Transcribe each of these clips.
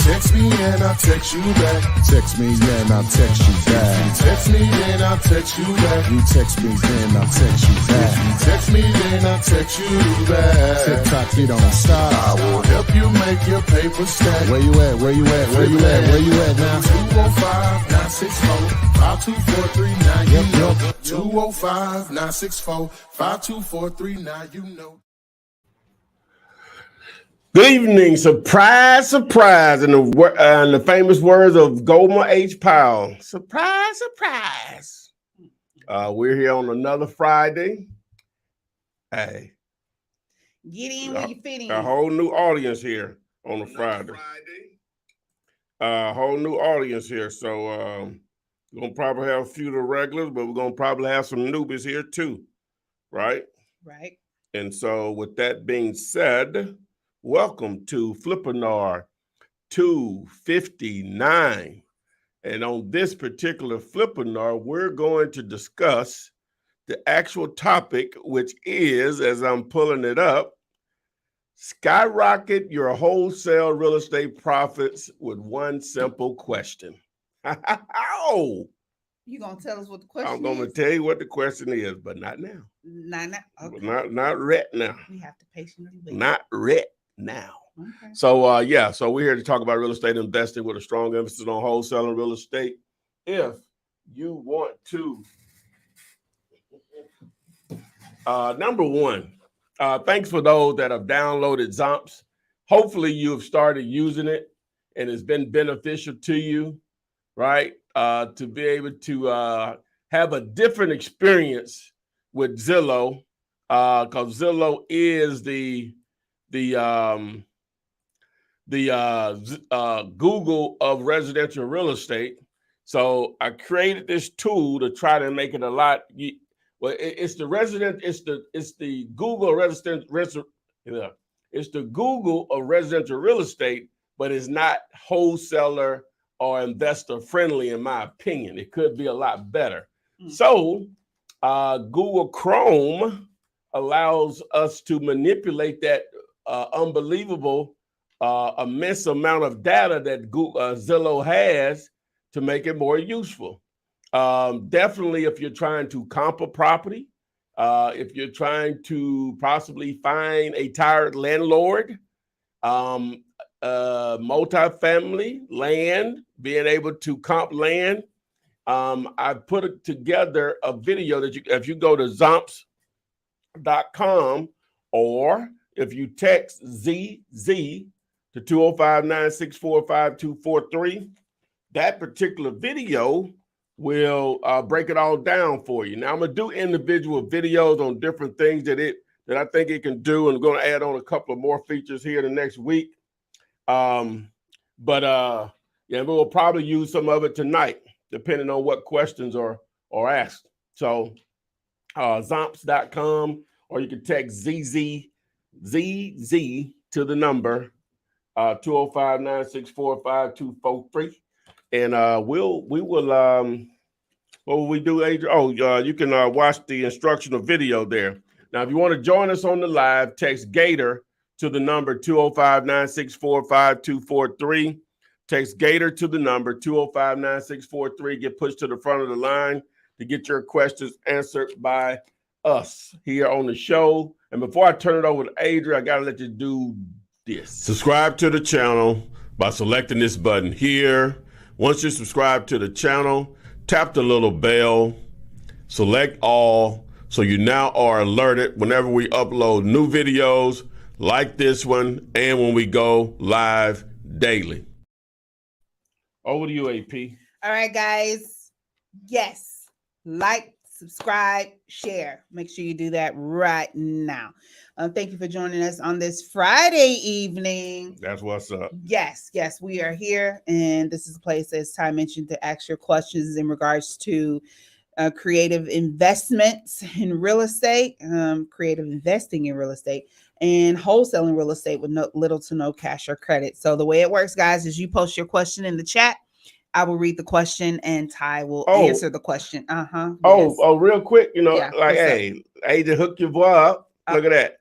text me and I'll text you back. Text me, then I'll text you back. Text me, then I'll text you back. You text me, then I'll text you back. Text me, then I'll text you back. TikTok, you don't stop. I will help you make your paper stack. Where you at? Where you at? Where you at? Where you at now? 205-964-5243. Now you know. 205-964-5243. You know. Good evening. Surprise, surprise. In the famous words of Gomer H. Powell. Surprise, surprise. We're here on another Friday. Hey. Get in where you fit in. A whole new audience here on a Friday. A whole new audience here. So we're going to probably have a few of the regulars, but we're going to probably have some newbies here too. Right? Right. And so with that being said, welcome to Flippinar 259. And on this particular Flippinar, we're going to discuss the actual topic, which is, as I'm pulling it up, skyrocket your wholesale real estate profits with one simple question. Oh, You gonna tell us what the question I'm going to tell you what the question is, but not now. Not now. Okay. Not right now. We have to patiently wait. Not right now. Okay. So so we're here to talk about real estate investing with a strong emphasis on wholesaling real estate. If you want to, number one, thanks for those that have downloaded Zomps. Hopefully you have started using it and it's been beneficial to you, right? To be able to have a different experience with Zillow, because Zillow is the Google of residential real estate. So I created this tool to try to make it a lot. It's the Google it's the Google of residential real estate, but it's not wholesaler or investor friendly, in my opinion. It could be a lot better. Mm-hmm. So Google Chrome allows us to manipulate that unbelievable immense amount of data that Zillow has to make it more useful. Definitely if you're trying to comp a property, if you're trying to possibly find a tired landlord, multifamily land, being able to comp land. I put together a video that if you go to zomps.com or if you text ZZ to 205-964-5243, that particular video will break it all down for you. Now I'm gonna do individual videos on different things that I think it can do, and I'm gonna add on a couple of more features here the next week. Yeah, we'll probably use some of it tonight, depending on what questions are asked. So zomps.com, or you can text ZZ to the number 205-964-5243. And we will what will we do, Adrian? Oh, you can watch the instructional video there. Now, if you want to join us on the live, text Gator to the number 205-964-5243. Text Gator to the number 205-9643. Get pushed to the front of the line to get your questions answered by us here on the show. And before I turn it over to Adrian, I got to let you do this. Subscribe to the channel by selecting this button here. Once you subscribe to the channel, tap the little bell, select all, so you now are alerted whenever we upload new videos like this one and when we go live daily. Over to you, AP. All right, guys. Yes. Like, subscribe, share. Make sure you do that right now. Thank you for joining us on this Friday evening. That's what's up. Yes, we are here. And this is a place, as Ty mentioned, to ask your questions in regards to creative investments in real estate, creative investing in real estate, and wholesaling real estate with little to no cash or credit. So the way it works, guys, is you post your question in the chat. I will read the question and Ty will answer the question. Yes. Real quick, hey, to hook your boy up. Look at that.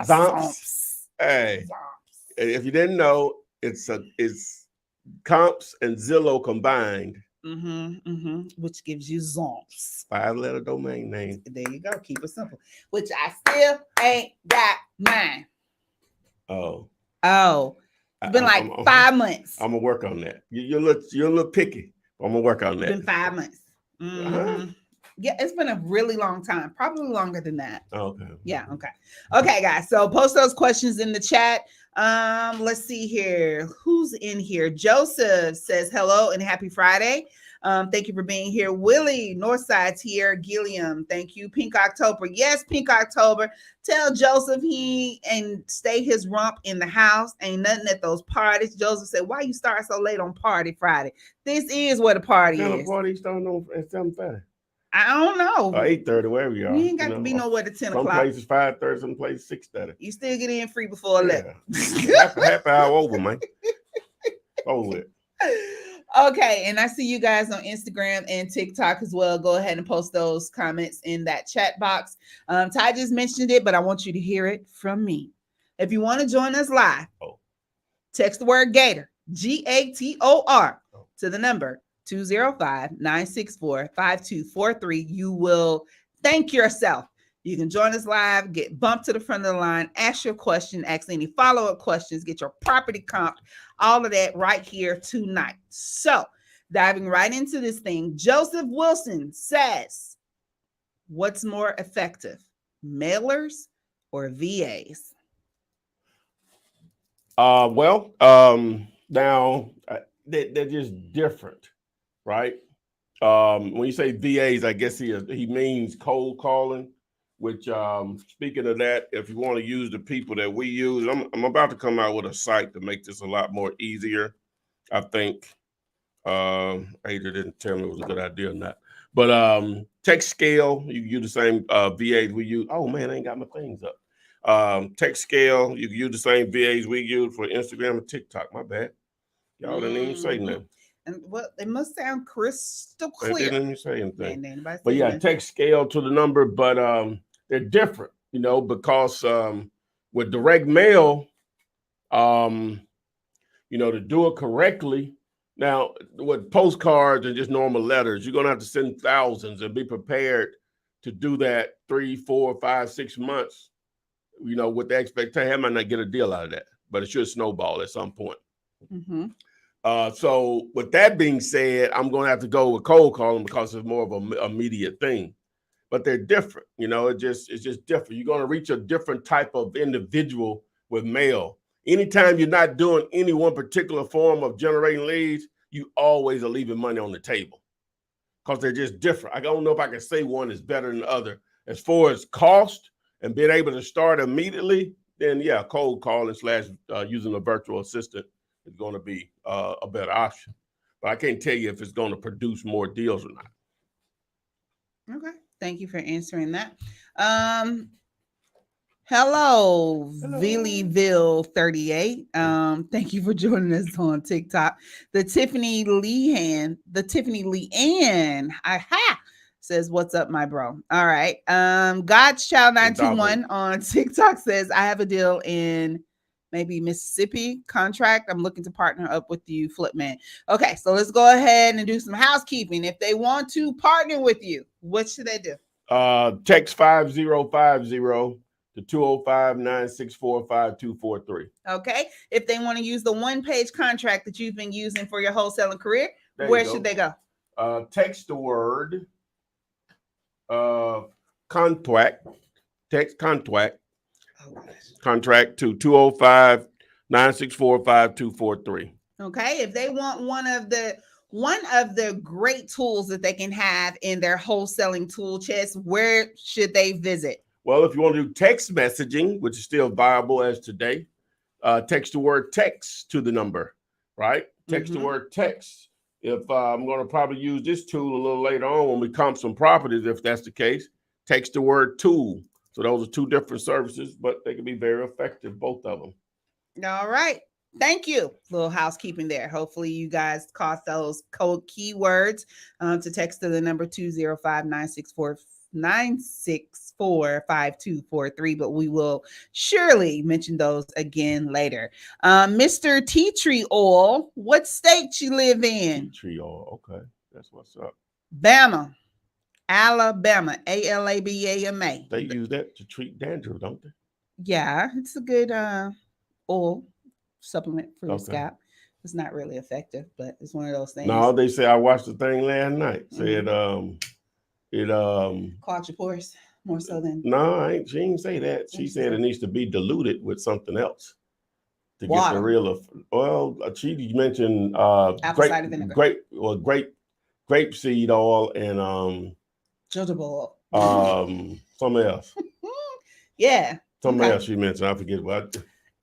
Zomps. Hey, if you didn't know, it's comps and Zillow combined. Which gives you zonks. 5-letter domain name. There you go. Keep it simple. Which I still ain't got mine. Oh, It's been like 5 months. I'm gonna work on that. You're a little picky. I'm gonna work on that. It's been 5 months. Yeah, it's been a really long time, probably longer than that. Okay. Yeah, okay, guys. So post those questions in the chat. Let's see here. Who's in here? Joseph says hello and happy Friday. Thank you for being here. Willie, Northside's here. Gilliam, thank you. Pink October. Yes, Pink October. Tell Joseph he and stay his rump in the house. Ain't nothing at those parties. Joseph said, why you start so late on party Friday? This is what a party is. Party starting on at 7:30. I don't know. 8:30, wherever you are. You ain't got to be nowhere to 10 o'clock. Some places 5:30, some places 6:30. You still get in free before 11. Happy hour over, man. Over it. Okay, and I see you guys on Instagram and TikTok as well. Go ahead and post those comments in that chat box. Ty just mentioned it, but I want you to hear it from me. If you want to join us live, text the word Gator, Gator, to the number 205-964-5243. You will thank yourself. You can join us live, get bumped to the front of the line, ask your question, ask any follow-up questions, get your property comped, all of that right here tonight. So diving right into this thing, Joseph Wilson says, what's more effective, mailers or VAs? Now they're just different, right? When you say VAs, I guess he means cold calling. Which, speaking of that, if you want to use the people that we use, I'm about to come out with a site to make this a lot more easier. I think Ada didn't tell me it was a good idea or not. But text scale, you can use the same VAs we use. Oh man, I ain't got my things up. Text scale, you can use the same VAs we use for Instagram and TikTok. My bad. Y'all didn't even say nothing. And well, it must sound crystal clear. I didn't even say anything. But yeah, text scale to the number, but they're different, because with direct mail, to do it correctly. Now, with postcards and just normal letters, you're gonna have to send thousands and be prepared to do that 3, 4, 5, 6 months. With the expectation, I might not get a deal out of that, but it should snowball at some point. So with that being said, I'm going to have to go with cold calling because it's more of an immediate thing, but they're different. It's just different. You're going to reach a different type of individual with mail. Anytime you're not doing any one particular form of generating leads, you always are leaving money on the table because they're just different. I don't know if I can say one is better than the other. As far as cost and being able to start immediately, then yeah, cold calling / using a virtual assistant is going to be a better option. But I can't tell you if it's going to produce more deals or not. Okay. Thank you for answering that. Hello, Villyville38. Thank you for joining us on TikTok. The Tiffany Leanne, says, what's up, my bro? All right. God's Child 921 on TikTok says, I have a deal in maybe Mississippi contract. I'm looking to partner up with you, Flipman. Okay, so let's go ahead and do some housekeeping. If they want to partner with you, what should they do? Text 5050 to 205-964-5243. Okay. If they want to use the one-page contract that you've been using for your wholesaling career, where should they go? Text the word contract. Text contract. Contract to 205-964-5243. Okay. If they want one of the great tools that they can have in their wholesaling tool chest, where should they visit? Well, if you want to do text messaging, which is still viable as today, text the word text to the number, right? Text the word text. If I'm going to probably use this tool a little later on when we comp some properties, if that's the case, text the word tool. So those are two different services, but they can be very effective, both of them. All right. Thank you. Little housekeeping there. Hopefully you guys caught those code keywords to text to the number 205-964 964-5243, but we will surely mention those again later. Mr. Tea Tree Oil, what state you live in? Tea tree oil. Okay, that's what's up. Bama, Alabama, Alabama. They use that to treat dandruff, don't they? Yeah, it's a good oil supplement for your Okay. scalp. It's not really effective, but it's one of those things. No, they say I watched the thing last night. Said it Clog your pores more so than no, she didn't say that. She said it needs to be diluted with something else to get Water. the real. Well, she mentioned Apple cider vinegar. grape seed oil and jojoba oil. something else. Yeah. Something Okay. else she mentioned. I forget what.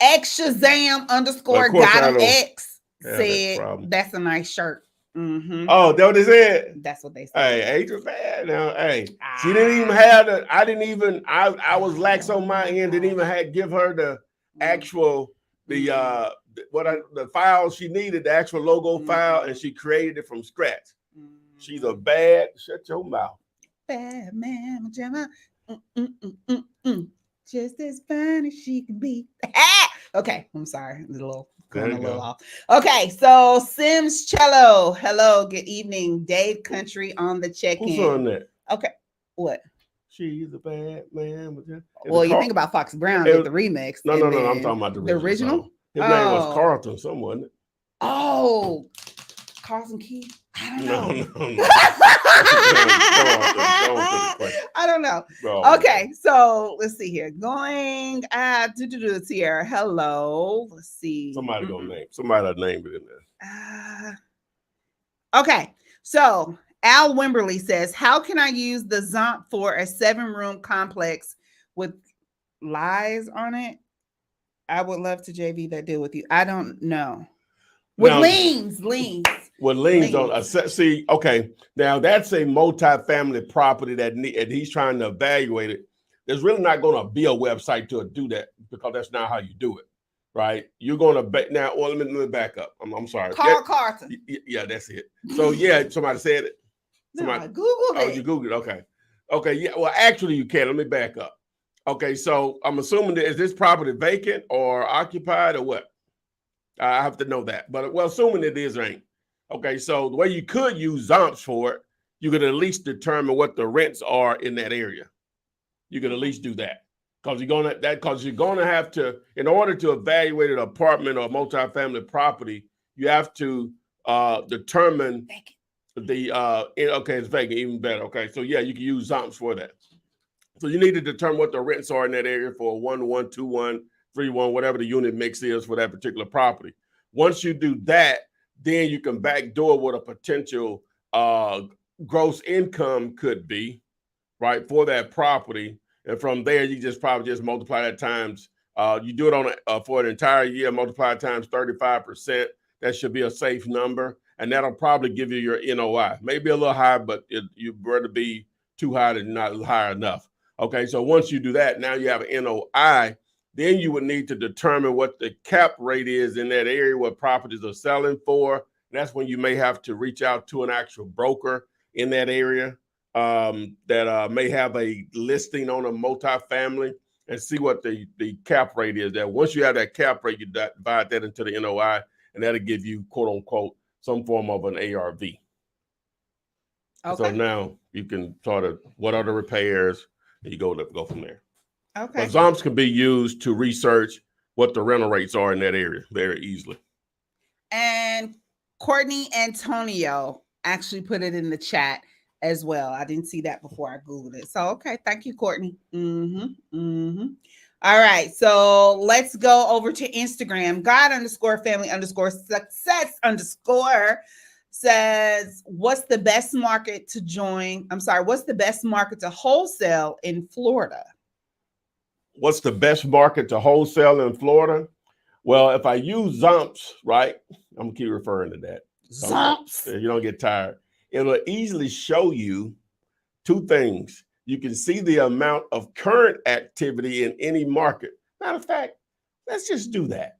Xshazam _ Of course, I got him don't X have that said problem. that's a nice shirt. Mhm. Oh, that what they said? That's what they said. Hey, Adrian, bad now. Hey, she didn't even have the. I didn't even. I was lax on my end. Didn't even give her the actual the file she needed, the actual logo file, and she created it from scratch. She's a bad. Shut your mouth. Bad man, Gemma. Just as fine as she can be. Okay, I'm sorry. Going a little off. Okay, so Sims Cello. Hello, good evening. Dave Country on the check-in. Who's on that? Okay, what? She's a bad man. Well, you think about Fox Brown did the remix. No. I'm talking about the original. Song. His name was Carlton, something, wasn't it? Oh, Carlton Key. I don't know. No. I don't know. Oh, okay, so let's see here. Going here. Hello. Let's see. Somebody name it in there. Okay, so Al Wimberly says, how can I use the Zomp for a 7-room complex with lies on it? I would love to JV that deal with you. I don't know. With liens. With liens on see, okay. Now that's a multi-family property that he's trying to evaluate it. There's really not going to be a website to do that because that's not how you do it, right? You're going to now. Well, let me back up. I'm sorry. Carl Carson. Yeah, that's it. So yeah, somebody said it. Somebody Googled it. Oh, you Googled it. Okay. Okay. Yeah. Well, actually, you can. Let me back up. Okay. So I'm assuming that is this property vacant or occupied or what? I have to know that. But well, assuming it is or ain't. Okay. So the way you could use Zomps for it, you could at least determine what the rents are in that area. You could at least do that. Because you're gonna have to, in order to evaluate an apartment or multifamily property, you have to determine the okay, it's vacant, even better. Okay, so yeah, you can use Zomps for that. So you need to determine what the rents are in that area for a 1-1, 2-1, 3-1, whatever the unit mix is for that particular property. Once you do that, then you can backdoor what a potential gross income could be, right, for that property. And from there, you probably just multiply that times. You do it on for an entire year, multiply it times 35%. That should be a safe number, and that'll probably give you your NOI. Maybe a little high, but you better be too high than not high enough. Okay, so once you do that, now you have an NOI. Then you would need to determine what the cap rate is in that area, what properties are selling for. And that's when you may have to reach out to an actual broker in that area that may have a listing on a multifamily and see what the cap rate is there. Once you have that cap rate, you divide that into the NOI, and that'll give you, quote unquote, some form of an ARV. Okay. So now you can sort of, what are the repairs? And you go from there. Okay. But Zomps can be used to research what the rental rates are in that area very easily. And Courtney Antonio actually put it in the chat as well. I didn't see that before I Googled it. So, okay. Thank you, Courtney. All right. So let's go over to Instagram. God_family_success_ says, what's the best market to join? I'm sorry. What's the best market to wholesale in Florida? What's the best market to wholesale in Florida? Well, if I use Zomps, right? I'm going to keep referring to that. Zomps. You don't get tired. It'll easily show you two things. You can see the amount of current activity in any market. Matter of fact, let's just do that.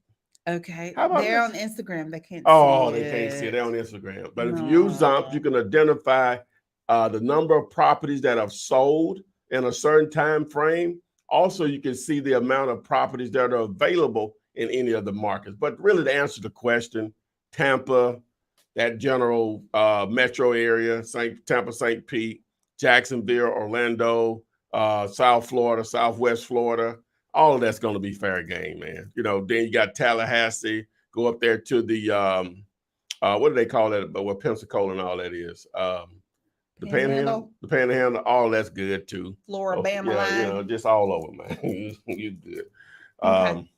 Okay. They're on Instagram. They can't see it. They can't see it. They're on Instagram. But if you use Zomps, you can identify the number of properties that have sold in a certain time frame. Also, you can see the amount of properties that are available in any of the markets. But really, to answer the question, Tampa, that general metro area, Tampa, St. Pete, Jacksonville, Orlando, South Florida, Southwest Florida, all of that's going to be fair game, man. You know, then you got Tallahassee, go up there to the, what do they call that? But what Pensacola and all that is. The Panhandle, all that's good too. Floribama Yeah, line. you know, just all over, man. You good. Okay.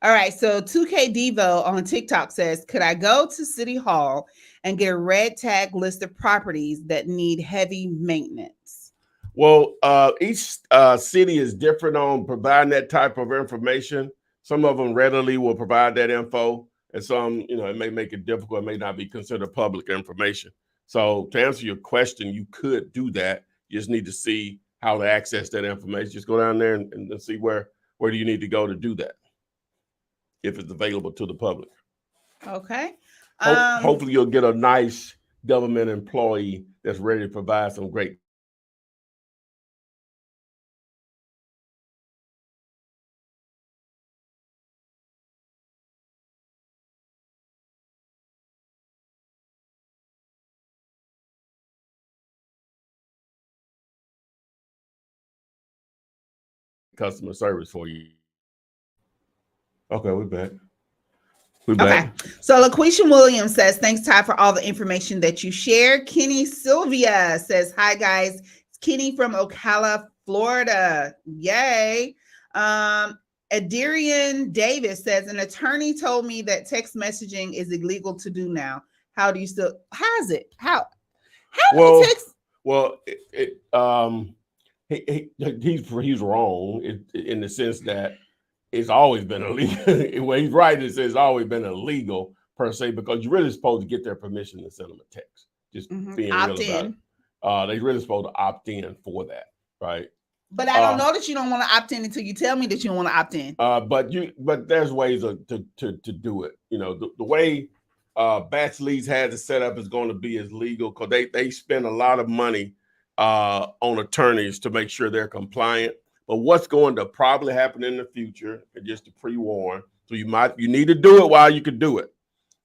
All right. So 2K Devo on TikTok says, could I go to City Hall and get a red tag list of properties that need heavy maintenance? Well, each city is different on providing that type of information. Some of them readily will provide that info, and some, you know, it may make it difficult. It may not be considered public information. So to answer your question, you could do that. You just need to see how to access that information. Just go down there and see where do you need to go to do that, if it's available to the public. Okay. Hopefully you'll get a nice government employee that's ready to provide some great customer service for you. Okay, we're back. Okay. So LaQuisha Williams says, thanks, Ty, for all the information that you share. Kenny Sylvia says, hi, guys. It's Kenny from Ocala, Florida. Yay. Adirian Davis says, an attorney told me that text messaging is illegal to do now. How do you still, how's it? How Well, text? Well, he's wrong in the sense that it's always been illegal. Well, he's right. It says it's always been illegal per se, because you're really supposed to get their permission to send them a text. Just being opt real in. about it. They're really supposed to opt in for that, right? But I don't know that you don't want to opt in until you tell me that you don't want to opt in. But there's ways to do it. You know, the way Batch Leads has it set up is going to be as legal, because they spend a lot of money on attorneys to make sure they're compliant. But what's going to probably happen in the future, and just to pre-warn, so you need to do it while you can do it,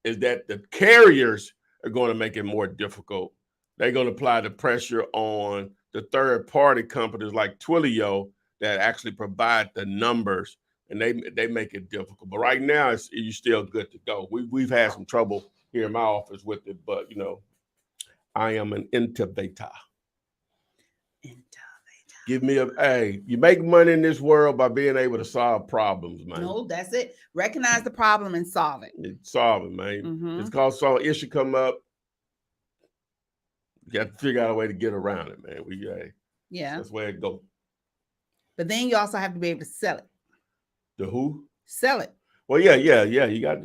is that the carriers are going to make it more difficult. They're going to apply the pressure on the third-party companies like Twilio that actually provide the numbers, and they make it difficult. But right now, you're still good to go. We've had some trouble here in my office with it, but you know, I am an innovator. Give me you make money in this world by being able to solve problems, man. No, that's it. Recognize the problem and solve it. Solve it, man. It's called some issue come up. You got to figure out a way to get around it, man. Yeah. That's where it goes. But then you also have to be able to sell it. The who? Sell it. Well, yeah.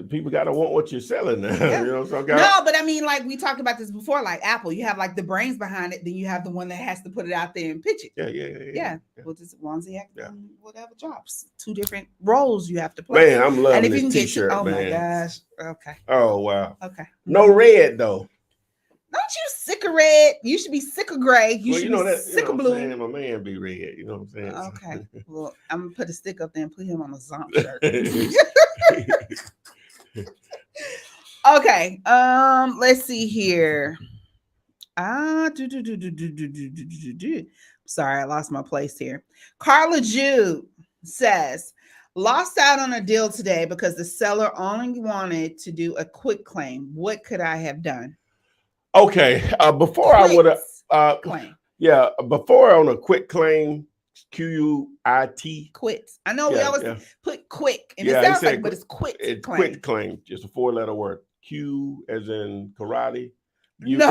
People got to want what you're selling now. Yeah. You know, so no, but I mean, like we talked about this before, like Apple, you have like the brains behind it, then you have the one that has to put it out there and pitch it. Yeah. Well, just onesie, whatever jobs. Two different roles you have to play. Man, I'm loving and if this you can t-shirt, get, oh man. my gosh. Okay. Oh wow. Okay. No red though. Don't you sick of red? You should be sick of gray. You should be sick of blue. My man be red. You know what I'm saying? Okay. Well, I'm gonna put a stick up there and put him on a Zomp shirt. Okay. Let's see here. Sorry, I lost my place here. Carla Jude says, lost out on a deal today because the seller only wanted to do a quick claim. What could I have done? Okay. Before I would have claim. Yeah, before on a quick claim, QUIT. Quit. I know we always put quick, and it sounds like, but it's quit. It's quit claim, just a 4-letter word. Q as in karate. No.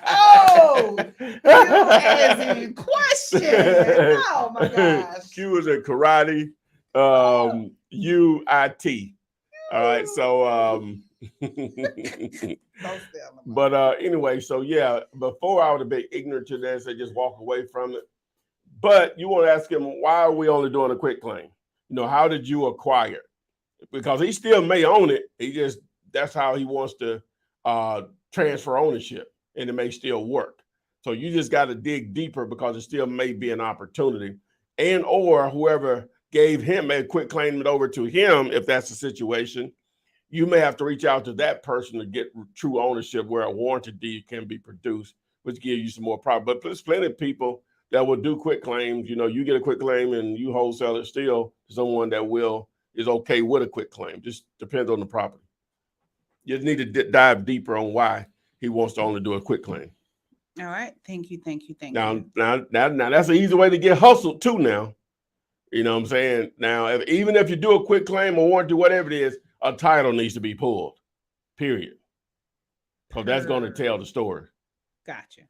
Oh, Q as in question. Oh my gosh. Q as in karate. UIT. All right. So but anyway, so yeah, before I would have been ignorant to that, so just walk away from it. But you want to ask him, why are we only doing a quick claim? You know, how did you acquire it? Because he still may own it. That's how he wants to transfer ownership, and it may still work. So you just got to dig deeper because it still may be an opportunity, and or whoever gave him a quit claim it over to him, if that's the situation, you may have to reach out to that person to get true ownership where a warranty deed can be produced, which gives you some more problem. But there's plenty of people that will do quit claims. You know, you get a quit claim and you wholesale it still to someone that is okay with a quit claim. Just depends on the property. You need to dive deeper on why he wants to only do a quit claim. All right. Thank you. Now, that's an easy way to get hustled too now. You know what I'm saying? Now, even if you do a quit claim or warranty, whatever it is, a title needs to be pulled, period. Because that's going to tell the story. Gotcha.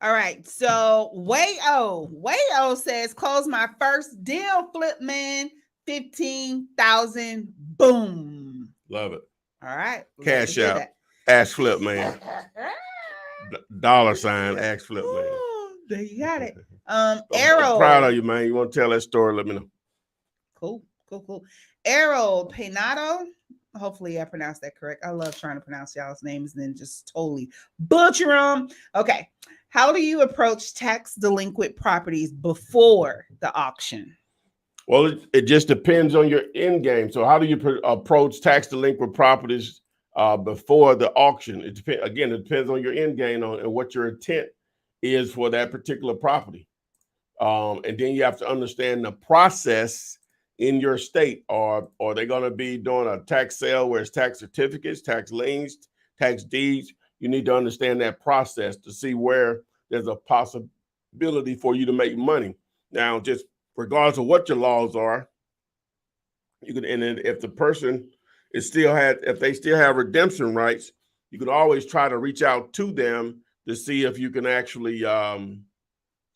All right. So Wayo says, close my first deal, Flipman, 15,000. Boom. Love it. All right. Cash out. Ask Flipman. $ ask Flipman. Ooh, there you got it. Arrow. I'm proud of you, man. You want to tell that story? Let me know. Cool. Errol Penato. Hopefully I pronounced that correct. I love trying to pronounce y'all's names and then just totally butcher them. Okay. How do you approach tax delinquent properties before the auction? Well, it just depends on your end game. So how do you approach tax delinquent properties before the auction? It depends on your end game and what your intent is for that particular property. And then you have to understand the process in your state. Are they going to be doing a tax sale where it's tax certificates, tax liens, tax deeds? You need to understand that process to see where there's a possibility for you to make money. Now, just regardless of what your laws are, you can, and then if the person if they still have redemption rights, you can always try to reach out to them to see if you can actually,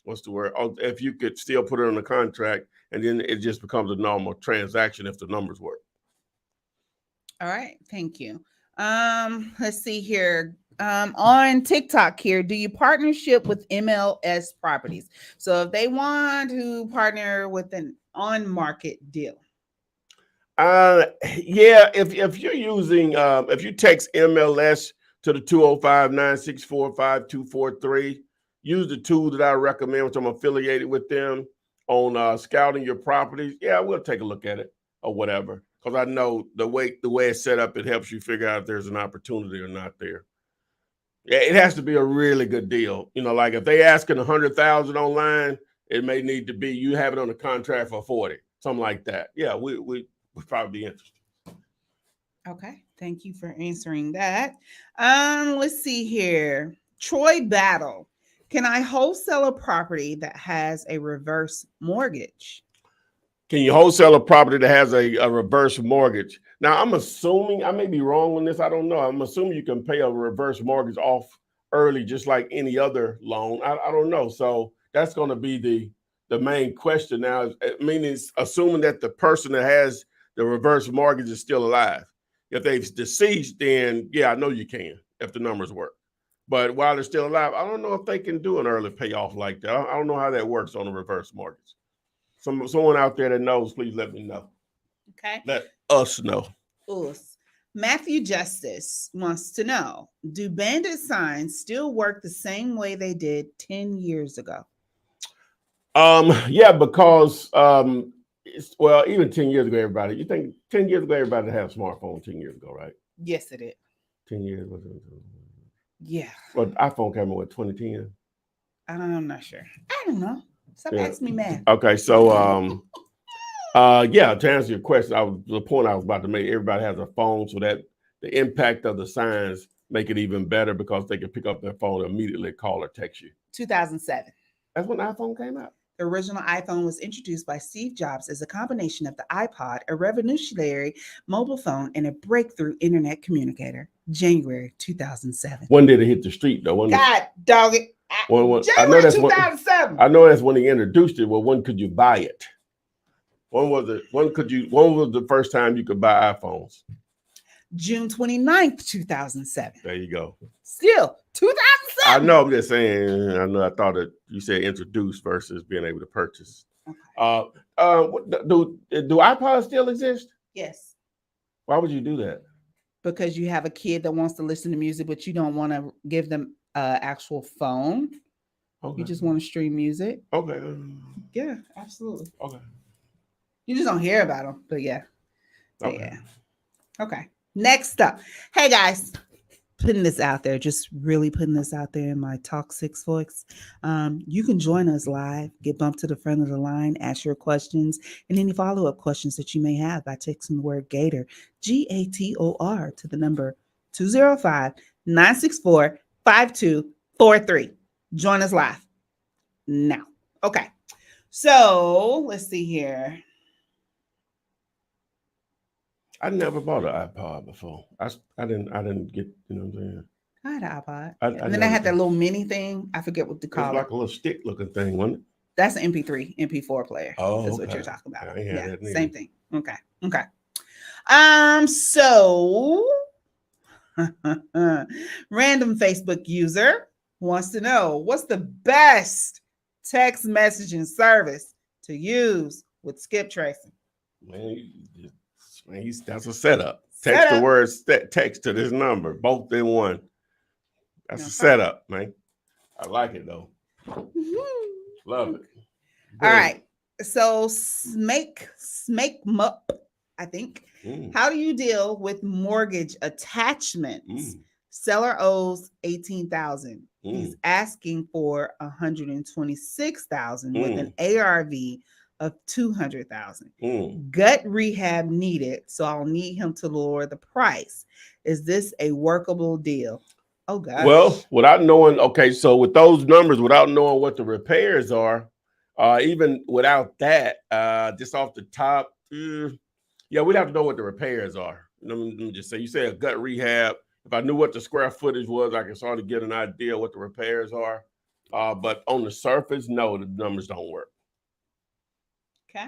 if you could still put it on the contract, and then it just becomes a normal transaction if the numbers work. All right. Thank you. Let's see here. On TikTok here, do you partnership with MLS properties? So if they want to partner with an on-market deal. Yeah, if you're using, if you text MLS to the 205-964-5243, use the tool that I recommend, which I'm affiliated with them on scouting your properties. Yeah, we'll take a look at it or whatever, because I know the way it's set up, it helps you figure out if there's an opportunity or not there. Yeah, it has to be a really good deal. You know, like if they asking 100,000 online, it may need to be you have it on the contract for 40, something like that. Yeah, we would probably be interested. Okay, thank you for answering that. Let's see here. Troy Battle. Can I wholesale a property that has a reverse mortgage? Can you wholesale a property that has a reverse mortgage? Now, I'm assuming, I may be wrong on this, I don't know. I'm assuming you can pay a reverse mortgage off early, just like any other loan. I don't know. So that's going to be the main question now. Meaning, assuming that the person that has the reverse mortgage is still alive. If they've deceased, then yeah, I know you can if the numbers work. But while they're still alive, I don't know if they can do an early payoff like that. I don't know how that works on a reverse mortgage. Someone out there that knows, please let me know. Okay. Let us know. Us. Matthew Justice wants to know, do bandit signs still work the same way they did 10 years ago? Yeah, because even 10 years ago, everybody, you think 10 years ago, everybody had a smartphone 10 years ago, right? Yes, it did. 10 years. Yeah. Well, iPhone came out with 2010. I'm not sure. I don't know. Stop asking me, man. Okay, so yeah, to answer your question, the point I was about to make, everybody has a phone, so that the impact of the signs make it even better because they can pick up their phone and immediately call or text you. 2007. That's when the iPhone came out. The original iPhone was introduced by Steve Jobs as a combination of the iPod, a revolutionary mobile phone, and a breakthrough internet communicator. January 2007. When did it hit the street, though? God dog it. January 2007. I know that's when he introduced it. Well, when could you buy it? When was the first time you could buy iPhones? June 29th, 2007. There you go. Still 2007. I know. I'm just saying. I thought that you said introduced versus being able to purchase. Okay. Do iPods still exist? Yes. Why would you do that? Because you have a kid that wants to listen to music, but you don't want to give them actual phone. Okay. You just want to stream music. Okay. Yeah, absolutely. Okay. You just don't hear about them, but yeah. Okay. Yeah. Okay. Next up. Hey guys, putting this out there, just really putting this out there in my Talk 6 voice. You can join us live, get bumped to the front of the line, ask your questions and any follow-up questions that you may have by texting the word Gator, Gator, to the number 205-964-5243. Join us live now. Okay. So let's see here. I never bought an iPod before. I didn't get, you know what I'm saying? I had an iPod. I And then I had that little mini thing. I forget what to It was call it. like a little stick looking thing, wasn't it? That's an MP3, MP4 player. Oh, That's what okay. you're talking about. I ain't had that neither. Same thing. Okay. Okay. So random Facebook user wants to know what's the best text messaging service to use with skip tracing. Man, that's a setup. Text the word text to this number, both in one. That's a setup, man. I like it though. Love it. All right. So Smake Mup, I think. How do you deal with mortgage attachments? Seller owes $18,000. He's asking for $126,000 with an ARV of $200,000. Gut rehab needed, so I'll need him to lower the price. Is this a workable deal? Oh God. Well, without knowing, okay, so with those numbers, without knowing what the repairs are, even without that, just off the top, yeah, we'd have to know what the repairs are. Let me just say, you say a gut rehab. If I knew what the square footage was, I could sort of get an idea what the repairs are. But on the surface, no, the numbers don't work. Okay.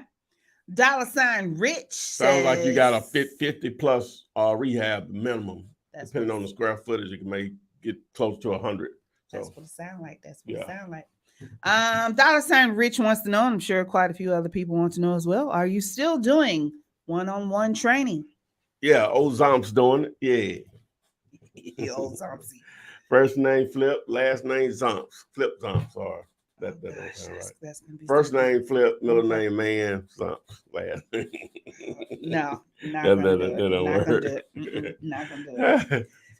$sign Rich Sounds like you got a 50 plus rehab minimum. That's depending on the square footage, it may get close to 100. So that's what it sounds like. That's what it sounds like. $sign Rich wants to know, and I'm sure quite a few other people want to know as well. Are you still doing one-on-one training? Yeah, old Zomp's doing it. Yeah. Old Zompsy. First name Flip, last name Zomps. Flip Zomps are that don't sound right. That's First name Flip, middle name Man, Zomps. Last name. No, not gonna do it. Not gonna do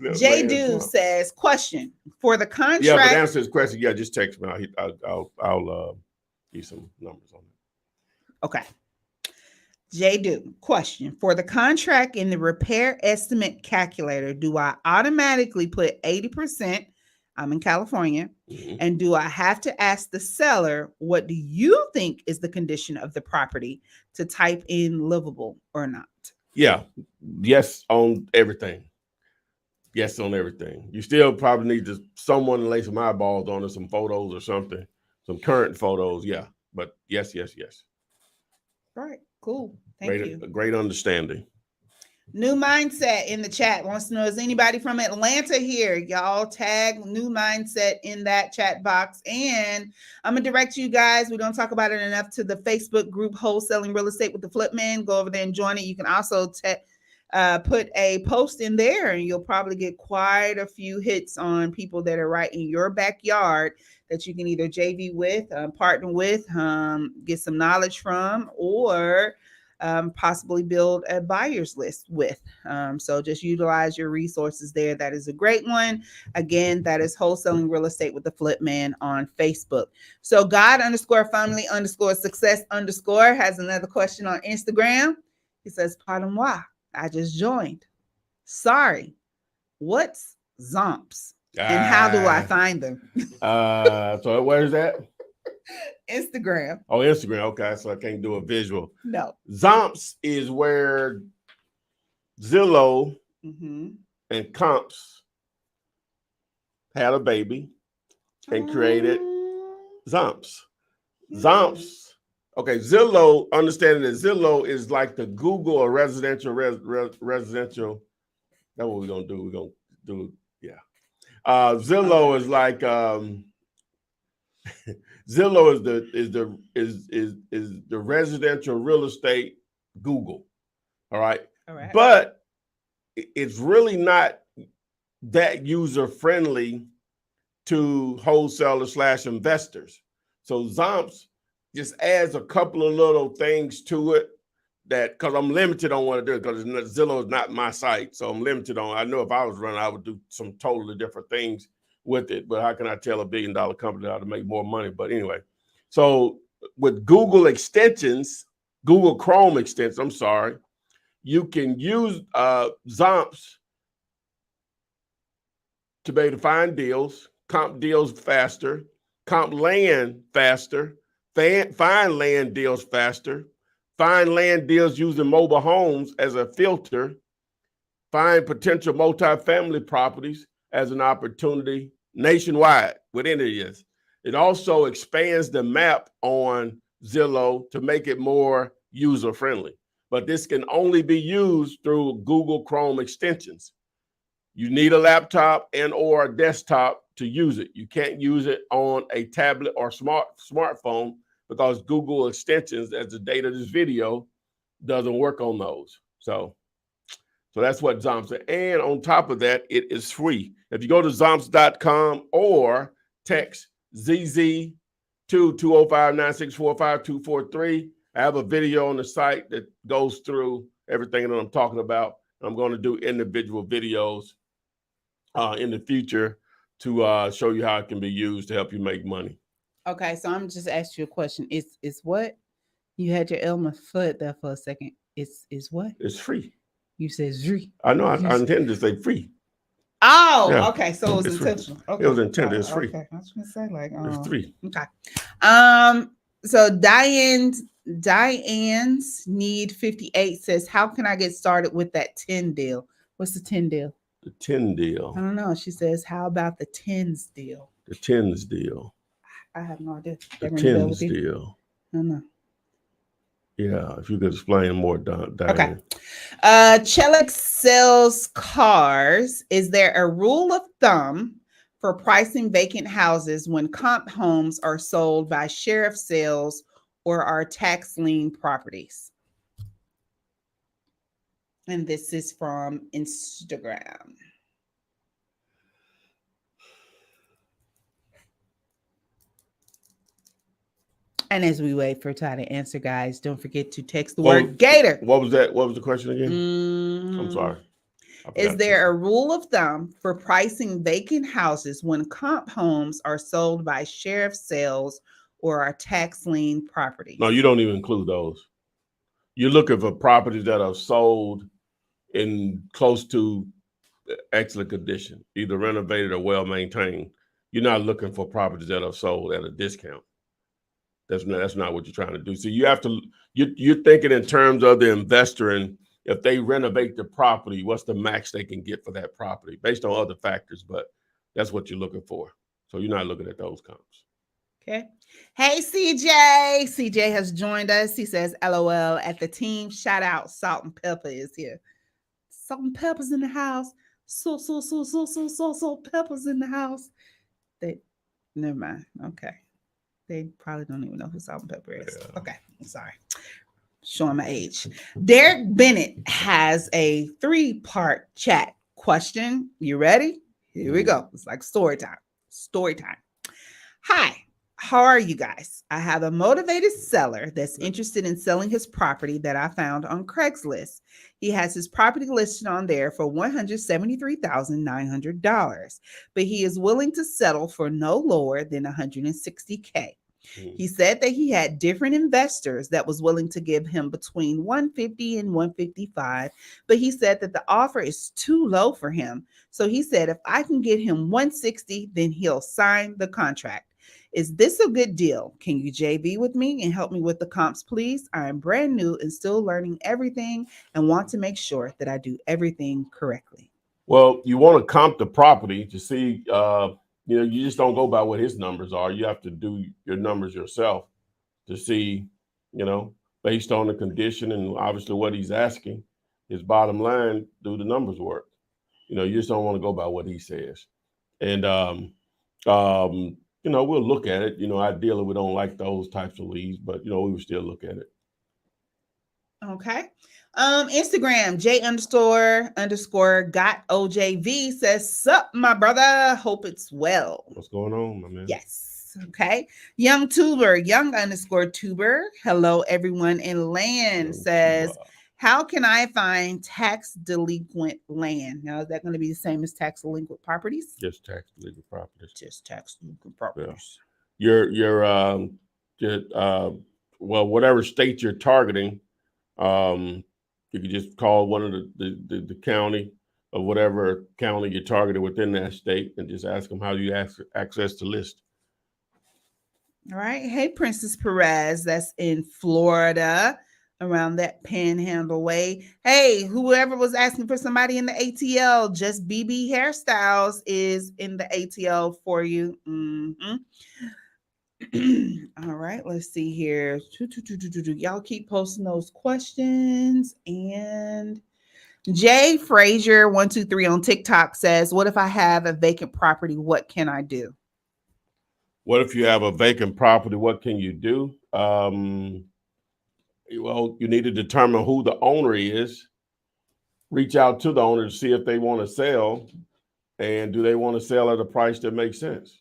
it. J. Do says, question for the contract. Yeah, but answer his question. Yeah, just text me. I'll give you some numbers on it. Okay. J. Do, question for the contract in the repair estimate calculator. Do I automatically put 80%? I'm in California. And do I have to ask the seller, what do you think is the condition of the property to type in livable or not? Yeah. Yes on everything. Yes on everything. You still probably need someone to lay some eyeballs on it, some photos or something, some current photos. Yeah. But yes. All right. Cool. Thank you. A great understanding. New Mindset in the chat wants to know, is anybody from Atlanta here? Y'all tag New Mindset in that chat box. And I'm going to direct you guys, we don't talk about it enough, to the Facebook group Wholesaling Real Estate with the Flipman. Go over there and join it. You can also put a post in there, and you'll probably get quite a few hits on people that are right in your backyard that you can either JV with, partner with, get some knowledge from, or possibly build a buyer's list with. So just utilize your resources there. That is a great one. Again, that is Wholesaling Real Estate with the Flipman on Facebook. So God_family_success_ has another question on Instagram. He says, pardon moi, I just joined. Sorry, what's Zomps? And how do I find them? So where's that? Instagram. Oh, Instagram. Okay, so I can't do a visual. No. Zomps is where Zillow and Comps had a baby and created Zomps. Zomps. Okay, Zillow, understanding that Zillow is like the Google or residential. Residential. That's what we're gonna do. We're gonna do, yeah. Zillow is like Zillow is the residential real estate Google. All right. But it's really not that user friendly to wholesalers / investors. So Zomps just adds a couple of little things to it that, because I'm limited on what I do, because Zillow is not my site. So I'm limited on, I know if I was running, I would do some totally different things with it. But how can I tell $1 billion company how to make more money? But anyway, so with Google extensions, Google Chrome extensions, I'm sorry, you can use Zomps to be able to find deals, comp deals faster, comp land faster, find land deals faster, find land deals using mobile homes as a filter, find potential multifamily properties as an opportunity nationwide within it is. It also expands the map on Zillow to make it more user-friendly. But this can only be used through Google Chrome extensions. You need a laptop and or a desktop to use it. You can't use it on a tablet or smartphone because Google extensions, as the date of this video, doesn't work on those. So that's what Zomps is. And on top of that, it is free. If you go to zomps.com or text ZZ to 205-964-5243, I have a video on the site that goes through everything that I'm talking about. I'm going to do individual videos in the future to show you how it can be used to help you make money. Okay, so I'm just asking you a question. It's what? You had your Elmer foot there for a second. It's what? It's free. You said free. I know. I intended to say free. Oh, Yeah, okay. So it was it's free. intentional. Okay. It was intended. It's free. Okay. I was gonna say like It's free. Okay. So Diane's need 58 says, how can I get started with that 10 deal? What's the 10 deal? The 10 deal. I don't know. She says, how about the 10s deal? The 10s deal. I have no idea. The 10s deal. I don't know. Yeah, if you could explain more, Diane. Okay. Chelik sells cars. Is there a rule of thumb for pricing vacant houses when comp homes are sold by sheriff sales or are tax lien properties? And this is from Instagram. And as we wait for Ty to answer, guys, don't forget to text the word Gator. What was that? What was the question again? I'm sorry. Is there a rule of thumb for pricing vacant houses when comp homes are sold by sheriff sales or are tax lien properties? No, you don't even include those. You're looking for properties that are sold in close to excellent condition, either renovated or well maintained. You're not looking for properties that are sold at a discount. That's not what you're trying to do. So you have to, you're thinking in terms of the investor, and if they renovate the property, what's the max they can get for that property based on other factors, but that's what you're looking for. So you're not looking at those comps. Okay. Hey, CJ. CJ has joined us. He says, LOL at the team. Shout out. Salt and Pepper is here. Salt and Pepper's in the house. Salt Pepper's in the house. Never mind. Okay. They probably don't even know who Salt and Pepper is. Yeah. Okay, I'm sorry. Showing my age. Derek Bennett has a 3-part chat question. You ready? Here we go. It's like story time. Story time. Hi, how are you guys? I have a motivated seller that's interested in selling his property that I found on Craigslist. He has his property listed on there for $173,900, but he is willing to settle for no lower than $160K. He said that he had different investors that was willing to give him between $150 and $155, but he said that the offer is too low for him. So he said, if I can get him $160, then he'll sign the contract. Is this a good deal? Can you JV with me and help me with the comps, please? I am brand new and still learning everything and want to make sure that I do everything correctly. Well, you want to comp the property to see, you just don't go by what his numbers are. You have to do your numbers yourself to see, based on the condition and obviously what he's asking, his bottom line, do the numbers work? You just don't want to go by what he says. And, we'll look at it. Ideally, we don't like those types of leads, but, we would still look at it. Okay. Instagram, J___ got OJV says, sup, my brother. Hope it's well. What's going on, my man? Yes. Okay. Young _ tuber. Hello, everyone in land Young says, tuber. how can I find tax delinquent land? Now, is that going to be the same as tax delinquent properties? Just tax legal properties. Just tax delinquent properties. Well, whatever state you're targeting, you could just call one of the county or whatever county you're targeting within that state and just ask them how you access the list. All right. Hey, Princess Perez, that's in Florida, around that Panhandle way. Hey, whoever was asking for somebody in the ATL, just BB Hairstyles is in the ATL for you. All right, let's see here. Y'all keep posting those questions. And Jay Frazier 123 on TikTok says, what if I have a vacant property? What can I do? What if you have a vacant property? What can you do? Well, you need to determine who the owner is. Reach out to the owner to see if they want to sell, and do they want to sell at a price that makes sense.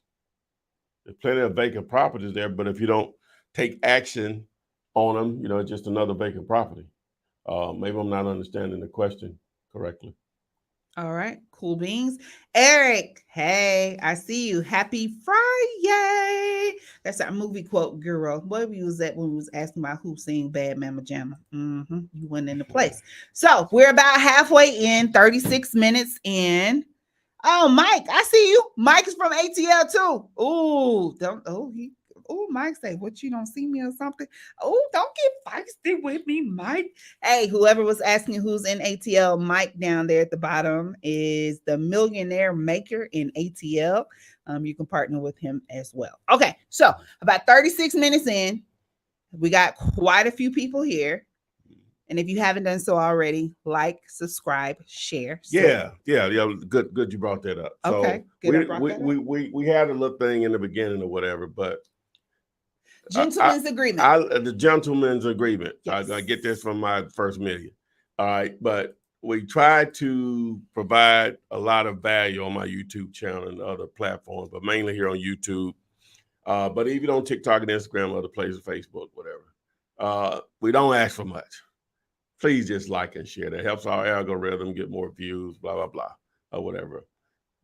There's plenty of vacant properties there, but if you don't take action on them, it's just another vacant property. Maybe I'm not understanding the question correctly. All right, cool beans. Eric, hey, I see you. Happy Friday. That's our movie quote, girl. Where we was at when we was asking about who sing Bad Mama Jamma. You went into place. So we're about halfway in, 36 minutes in. Oh, Mike, I see you. Mike is from ATL too. Mike say, what, you don't see me or something? Oh, don't get feisty with me, Mike. Hey, whoever was asking who's in ATL, Mike down there at the bottom is the millionaire maker in ATL. You can partner with him as well. Okay, so about 36 minutes in, we got quite a few people here. And if you haven't done so already, like, subscribe, share. Yeah. Good. You brought that up. Okay. So we had a little thing in the beginning or whatever, but gentleman's agreement. The gentleman's agreement. Yes. I get this from my first million. All right, but we try to provide a lot of value on my YouTube channel and other platforms, but mainly here on YouTube. But even on TikTok and Instagram, other places, Facebook, whatever. We don't ask for much. Please just like and share. That helps our algorithm get more views, blah, blah, blah, or whatever.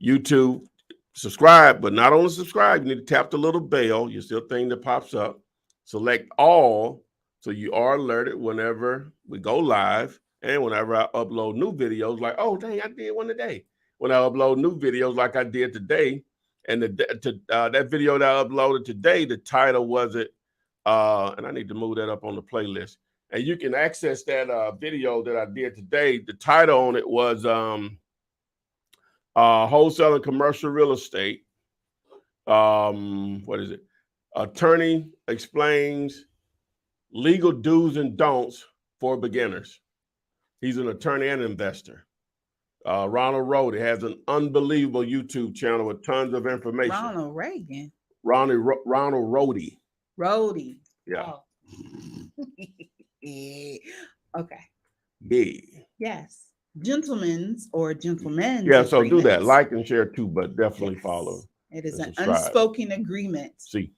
YouTube, subscribe, but not only subscribe, you need to tap the little bell, your little thing that pops up. Select all, so you are alerted whenever we go live and whenever I upload new videos, like, oh, dang, I did one today. When I upload new videos like I did today, and that video that I uploaded today, the title was and I need to move that up on the playlist. And you can access that video that I did today. The title on it was Wholesaling Commercial Real Estate. What is it? Attorney explains legal do's and don'ts for beginners. He's an attorney and investor. Ronald Rohde has an unbelievable YouTube channel with tons of information. Ronald Reagan. Ronald Rohde. Rohde. Yeah. Oh. Okay. Yeah. Yes. Gentlemen. Yeah, so do that. Like and share too, but definitely follow. It is an subscribe. unspoken agreement. See.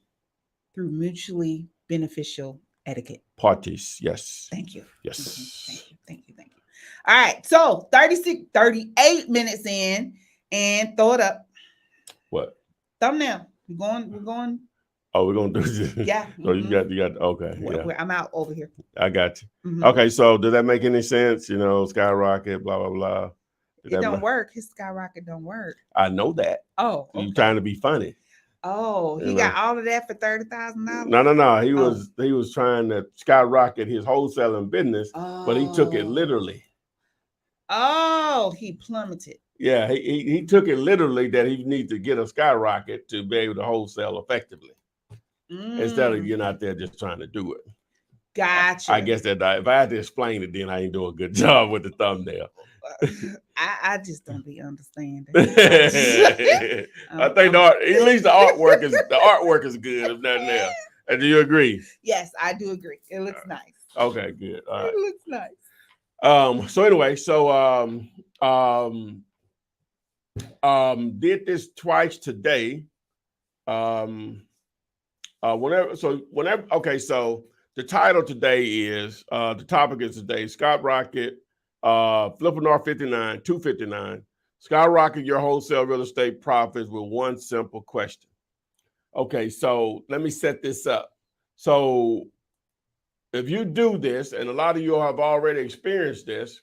Through mutually beneficial etiquette. Parties, yes. Thank you. Yes. Thank you. All right, so 38 minutes in, and throw it up. What? Thumbnail. We're going. Oh, we're gonna do this. Yeah. So you got okay. Yeah. I'm out over here. I got you. Okay, so does that make any sense? Skyrocket, blah blah blah. It don't work. His Skyrocket don't work. I know that. Oh, okay. You trying to be funny. Oh, he got all of that for $30,000. No. He was trying to skyrocket his wholesaling business, but he took it literally. Oh, he plummeted. Yeah, he took it literally that he needs to get a skyrocket to be able to wholesale effectively. Instead of getting out there just trying to do it. Gotcha. I guess that if I had to explain it, then I ain't do a good job with the thumbnail. I just don't be understanding. I think at least the artwork is good, if nothing else. And do you agree? Yes, I do agree. It looks nice. Okay, good. All right. It looks nice. So anyway, did this twice today. Okay, so the title today is the topic is today Skyrocket, Flippinar 259. Skyrocket your wholesale real estate profits with one simple question. Okay, so let me set this up. So if you do this, and a lot of you have already experienced this,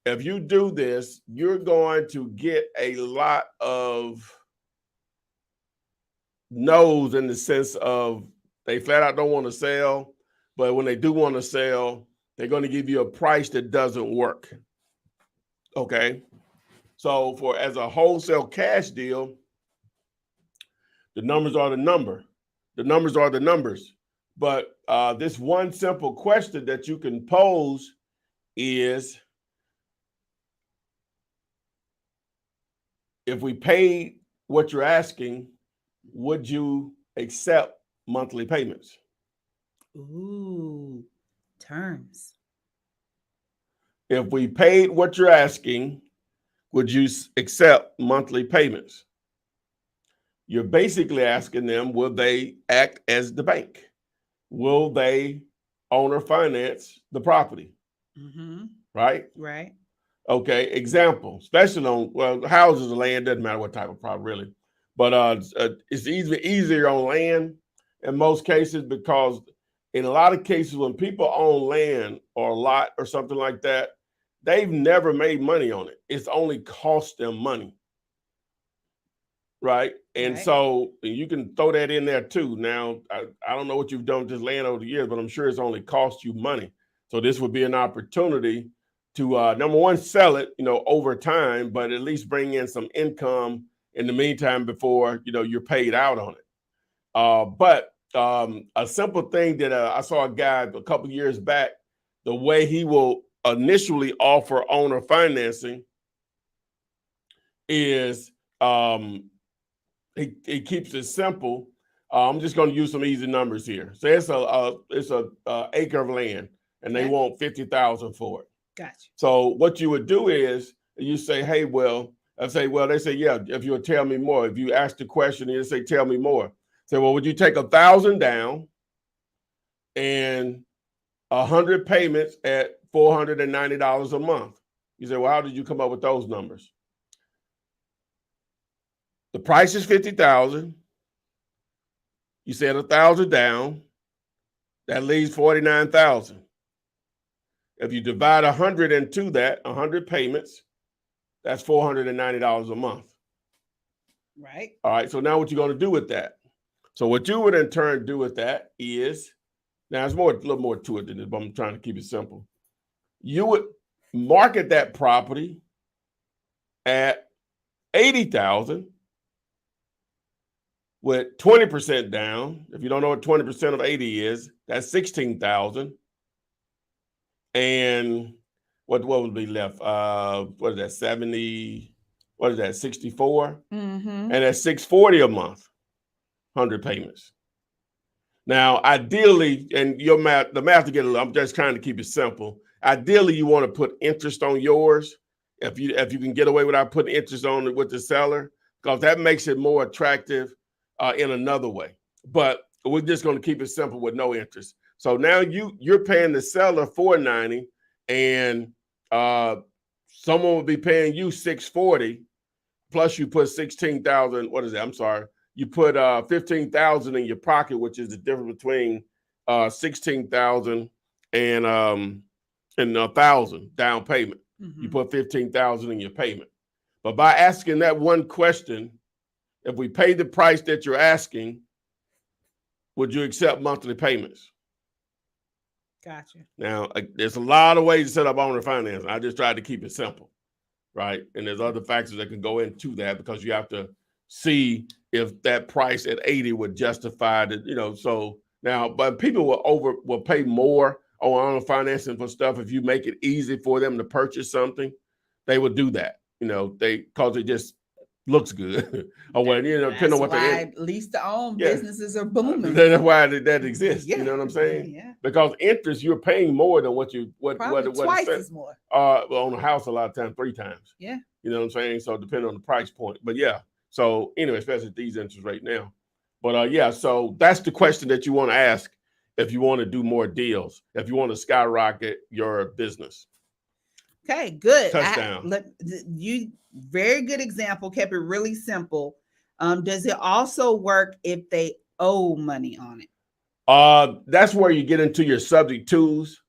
if you do this, you're going to get a lot of no's in the sense of they flat out don't want to sell, but when they do want to sell, they're going to give you a price that doesn't work. Okay. So as a wholesale cash deal, the numbers are the number. The numbers are the numbers. But this one simple question that you can pose is, if we paid what you're asking, would you accept monthly payments? Ooh, terms. If we paid what you're asking, would you accept monthly payments? You're basically asking them, will they act as the bank? Will they owner finance the property? Mm-hmm. Right? Right. Okay, example, especially on houses or land, doesn't matter what type of property really. But it's easier on land in most cases, because in a lot of cases when people own land or a lot or something like that, they've never made money on it. It's only cost them money. Right. And Right. so you can throw that in there too. Now, I don't know what you've done with this land over the years, but I'm sure it's only cost you money. So this would be an opportunity to, number one, sell it, over time, but at least bring in some income in the meantime before, you're paid out on it. But a simple thing that I saw a guy a couple of years back, the way he will initially offer owner financing is he keeps it simple. I'm just going to use some easy numbers here. So it's a acre of land, and they want $50,000 for it. Gotcha. So what you would do is you say, hey, they say, yeah, if you'll tell me more. If you ask the question, you say, tell me more. Say, well, would you take 1,000 down and 100 payments at $490 a month? You say, well, how did you come up with those numbers? The price is $50,000. You said 1,000 down. That leaves $49,000. If you divide 100 into that, 100 payments, that's $490 a month. Right. All right. So now what you're going to do with that? So what you would in turn do with that is, now there's a little more to it than this, but I'm trying to keep it simple. You would market that property at $80,000 with 20% down. If you don't know what 20% of 80 is, that's $16,000. And what would be left? What is that? 70? What is that? 64? Mm-hmm. And that's $640 a month, 100 payments. Now, ideally, and the math to get I'm just trying to keep it simple. Ideally, you want to put interest on yours if you can get away without putting interest on it with the seller, because that makes it more attractive in another way. But we're just going to keep it simple with no interest. So now you're paying the seller $490, and someone will be paying you $640, plus you put $16,000. What is that? I'm sorry. You put $15,000 in your pocket, which is the difference between $16,000 and $1,000 down payment. Mm-hmm. You put $15,000 in your payment. But by asking that one question, if we pay the price that you're asking, would you accept monthly payments? Gotcha. Now, there's a lot of ways to set up owner finance. I just tried to keep it simple, right? And there's other factors that can go into that, because you have to see if that price at 80 would justify that, so now, but people will pay more on owner financing for stuff. If you make it easy for them to purchase something, they will do that, because it just, looks good. Or when, you know, depending on what why lease-to-own Yeah. businesses are booming. that's why that exists. Yeah. You know what I'm saying? Yeah. Because interest, you're paying more than what Probably twice as more. on a house a lot of times 3 times. Yeah. You know what I'm saying? So depending on the price point. But yeah. So anyway, especially at these interest right now. But yeah, so that's the question that you want to ask if you want to do more deals, if you want to skyrocket your business. Okay, good. Touchdown. You very good example, kept it really simple. Does it also work if they owe money on it? That's where you get into your subject twos.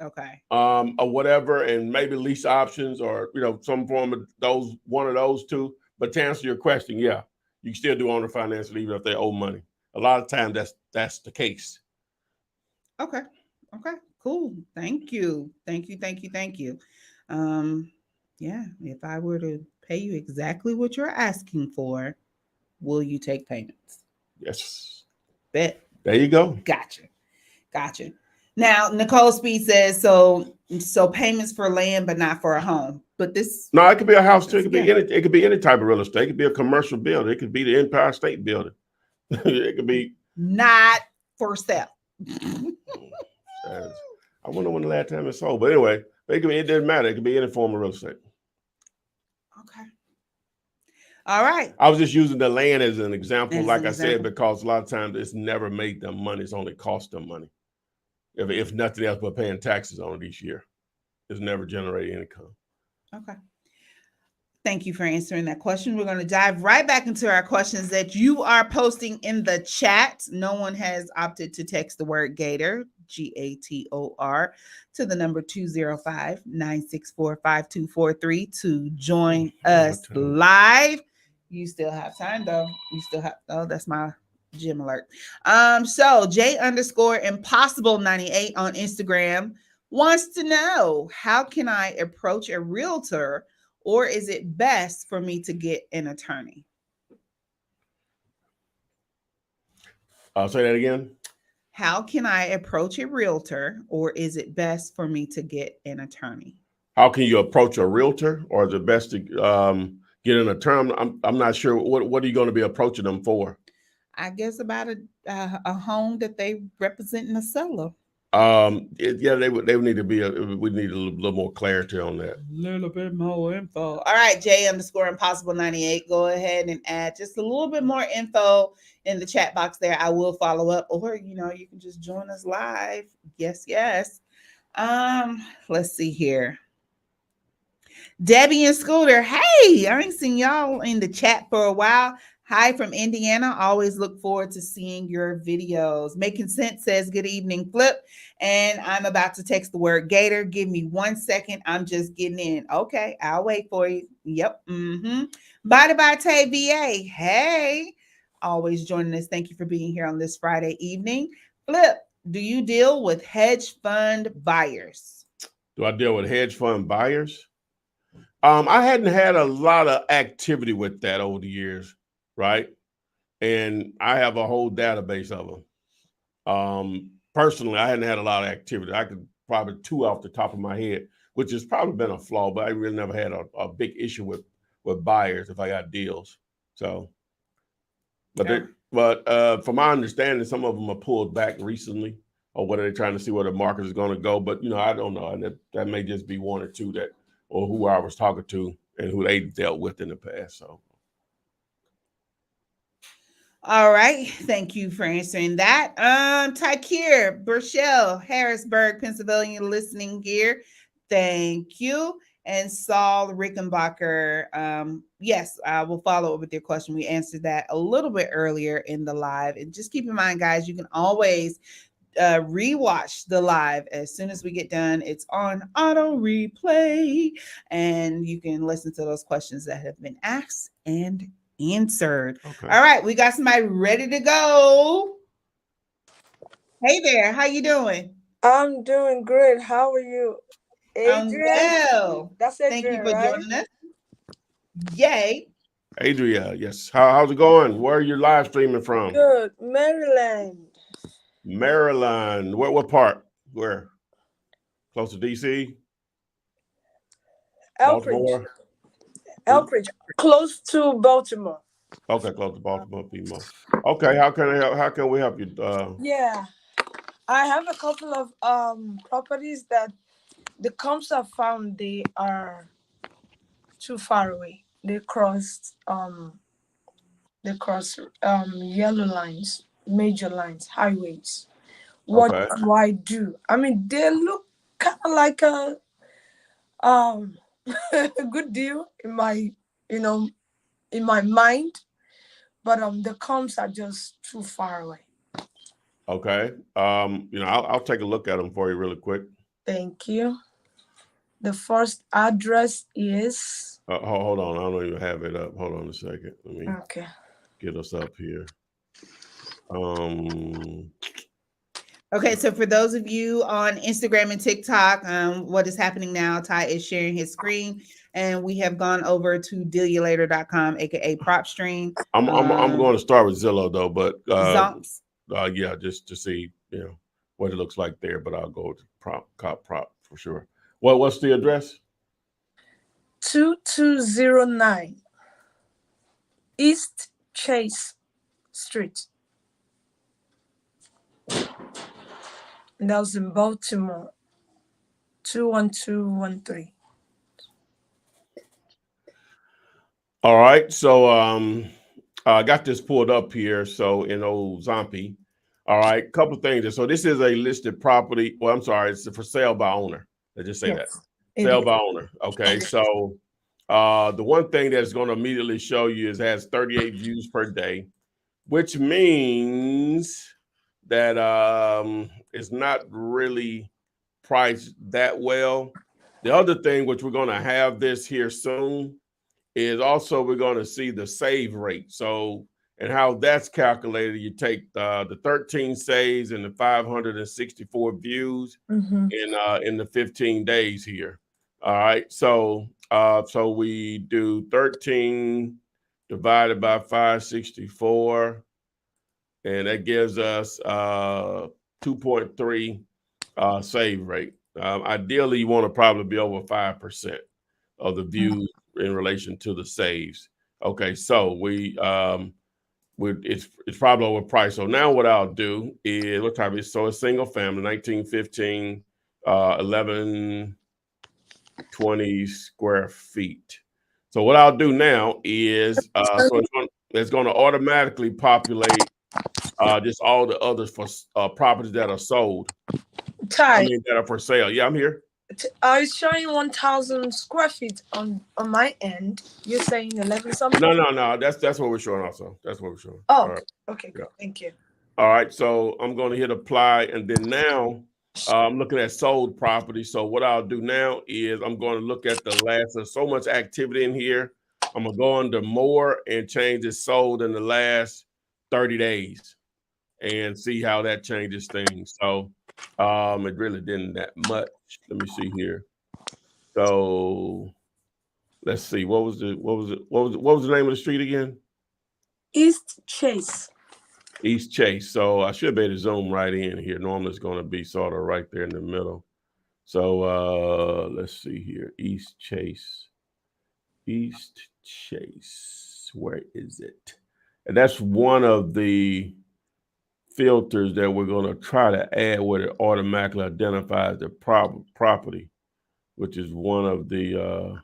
Okay. Or whatever, and maybe lease options or, you know, some form of those, one of those two. But to answer your question, yeah, you can still do owner finance even if they owe money. A lot of times that's the case. Okay. Okay. Cool. Thank you. Thank you. Thank you. Thank you. Yeah, if I were to pay you exactly what you're asking for, will you take payments? Yes. Bet. There you go. Gotcha. Now, Nicole Speed says, so payments for land, but not for a home. But this No, it could be a house too. It could be any type of real estate. It could be a commercial building. It could be the Empire State Building. It could be not for sale. I wonder when the last time it sold. But anyway, it doesn't matter. It could be any form of real estate. Okay. All right. I was just using the land as an example, I said, because a lot of times it's never made them money. It's only cost them money. If nothing else but paying taxes on it each year. It's never generating income. Okay. Thank you for answering that question. We're going to dive right back into our questions that you are posting in the chat. No one has opted to text the word Gator, Gator, to the number 205-964-5243 to join us live. You still have time though. That's my gym alert. So J_impossible98 on Instagram wants to know, how can I approach a realtor, or is it best for me to get an attorney? I'll say that again. How can I approach a realtor, or is it best for me to get an attorney? How can you approach a realtor, or is it best to get an attorney? I'm not sure. What are you going to be approaching them for? I guess about a home that they represent in the seller. They would need to be. We need a little more clarity on that. A little bit more info. All right, J_impossible98. Go ahead and add just a little bit more info in the chat box there. I will follow up, or you can just join us live. Yes. Let's see here. Debbie and Scooter. Hey, I ain't seen y'all in the chat for a while. Hi from Indiana. Always look forward to seeing your videos. Making Sense says, good evening, Flip. And I'm about to text the word Gator. Give me 1 second. I'm just getting in. Okay, I'll wait for you. Yep. Bye Tay VA. Hey, always joining us. Thank you for being here on this Friday evening. Flip, do you deal with hedge fund buyers? Do I deal with hedge fund buyers? I hadn't had a lot of activity with that over the years. Right. And I have a whole database of them. Personally, I hadn't had a lot of activity. I could probably 2 off the top of my head, which has probably been a flaw, but I really never had a big issue with buyers if I got deals. So, but from my understanding, some of them are pulled back recently, or what are they trying to see where the market is going to go? But, I don't know. And that may just be 1 or 2 or who I was talking to and who they dealt with in the past. So. All right. Thank you for answering that. Tykir, Burchell, Harrisburg, Pennsylvania, listening here. Thank you. And Saul Rickenbacker. Yes, I will follow up with your question. We answered that a little bit earlier in the live. And just keep in mind, guys, you can always rewatch the live as soon as we get done. It's on auto replay, and you can listen to those questions that have been asked and answered. Okay. All right, we got somebody ready to go. Hey there, how you doing? I'm doing great. How are you, Adrian? Well. That's Adrian. Thank you for right? joining us. Yay. Adria, yes. How's it going? Where are you live streaming from? Good, Maryland. Maryland. What part? Where? Close to DC? Elkridge. Baltimore? Elkridge, close to Baltimore. Okay, close to Baltimore, PMO. Okay, how can I help? How can we help you? Yeah, I have a couple of properties that the comps I found they are too far away. They cross yellow lines, major lines, highways. What Okay. do I do? I mean, they look kind of like a a good deal in my you know in my mind, but the comps are just too far away. Okay. I'll take a look at them for you really quick. Thank you. The first address is Hold on, I don't even have it up. Hold on a second. Let me okay. get us up here. Okay, so for those of you on Instagram and TikTok, what is happening now? Ty is sharing his screen, and we have gone over to dealulator.com, aka PropStream. I'm going to start with Zillow though, but Zomps. yeah, just to see what it looks like there. But I'll go to prop for sure. What's the address? 2209 East Chase Street. And that was in Baltimore. 21213. All right, so I got this pulled up here. So in old Zombie. All right, couple things. So this is a listed property. Well, I'm sorry, it's for sale by owner. Let's just say that. Sale by owner. Okay, so the one thing that's going to immediately show you is it has 38 views per day, which means that it's not really priced that well. The other thing, which we're going to have this here soon, is also we're going to see the save rate. So, and how that's calculated, you take the 13 saves and the 564 views in the 15 days here. All right, so we do 13 divided by 564, and that gives us 2.3 save rate. Ideally, you want to probably be over 5% of the views in relation to the saves. Okay, so it's probably overpriced. So now what I'll do is what type is so it's single family, 1915, 1120 square feet. So what I'll do now is it's going to automatically populate just all the others for properties that are sold. Ty, That are for sale. Yeah, I'm here. I was showing 1,000 square feet on my end. You're saying 11 something? No. That's what we're showing also. That's what we're showing. Oh, right. Okay, good. Yeah. Thank you. All right, so I'm going to hit apply, and then now I'm looking at sold property. So what I'll do now is I'm going to look at the last. There's so much activity in here. I'm going to go under more and change it sold in the last 30 days and see how that changes things. So it really didn't that much. Let me see here. So let's see. What was the name of the street again? East Chase. East Chase. So I should be able to zoom right in here. Normally it's going to be sort of right there in the middle. So let's see here. East Chase. East Chase. Where is it? And that's one of the filters that we're going to try to add where it automatically identifies the property, which is one of the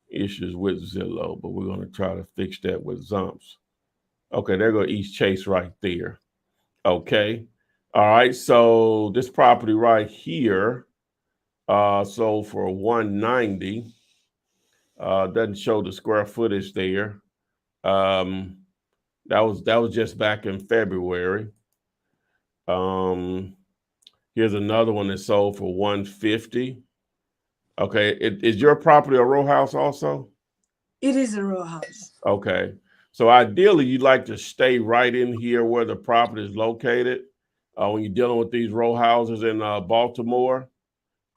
issues with Zillow, but we're going to try to fix that with Zomps. Okay, there go East Chase right there. Okay. All right, so this property right here sold for 190. Doesn't show the square footage there. That was just back in February. Here's another one that sold for 150. Okay, is your property a row house also? It is a row house. Okay, so ideally you'd like to stay right in here where the property is located when you're dealing with these row houses in Baltimore.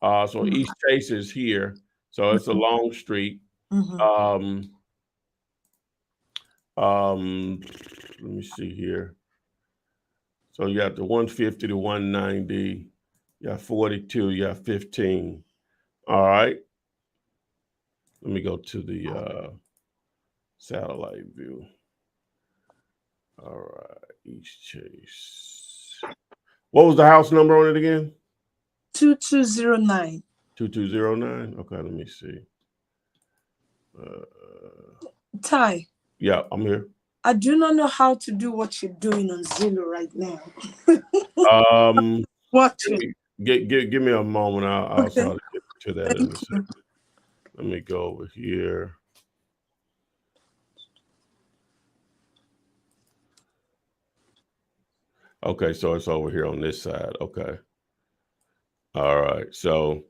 So East Chase is here, so it's a long street. Let me see here. So you got the 150 to 190, you got 42, you got 15. All right. Let me go to the satellite view. All right, East Chase. What was the house number on it again? 2209. 2209. Okay, let me see. Ty, Yeah, I'm here. I do not know how to do what you're doing on Zillow right now. Watching. Give me a moment. I'll Okay. try to get to that in a Thank you. second. Let me go over here. Okay, so it's over here on this side. Okay. All right. So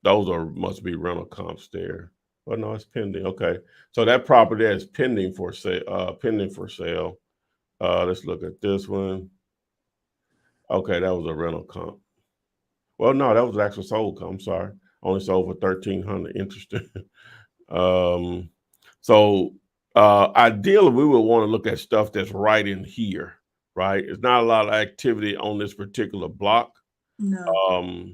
those must be rental comps there. Well, no, it's pending. Okay. So that property is pending for sale, let's look at this one. Okay, that was a rental comp. Well, no, that was actual sold comp. I'm sorry. Only sold for $1,300. Interesting. So ideally we would want to look at stuff that's right in here, right? It's not a lot of activity on this particular block. No.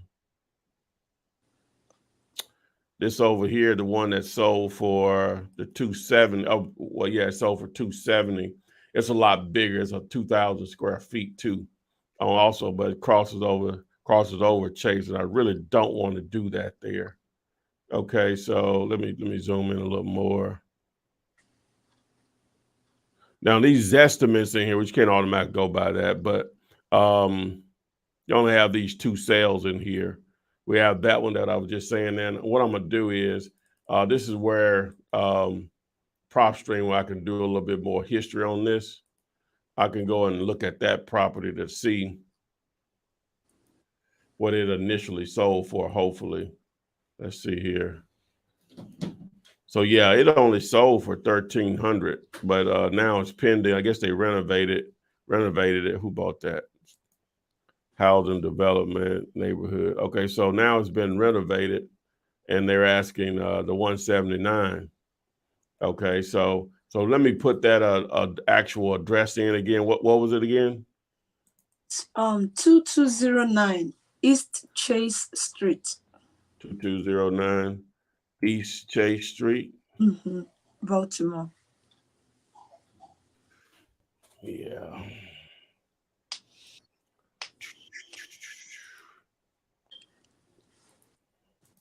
This over here, the one that sold for the 270. Oh, well, yeah, it sold for 270. It's a lot bigger. It's a 2,000 square feet too. Also, but it crosses over Chase, and I really don't want to do that there. Okay, so let me zoom in a little more. Now these estimates in here, which can't automatically go by that, but you only have these two sales in here. We have that one that I was just saying. And what I'm gonna do is, this is where PropStream, where I can do a little bit more history on this. I can go and look at that property to see what it initially sold for. Hopefully, let's see here. So yeah, it only sold for $1,300, but now it's pending. I guess they renovated it. Who bought that? Housing Development Neighborhood. Okay, so now it's been renovated, and they're asking the 179. Okay, so let me put that actual address in again. What was it again? 2209 East Chase Street. 2209 East Chase Street. Mm-hmm. Baltimore. Yeah.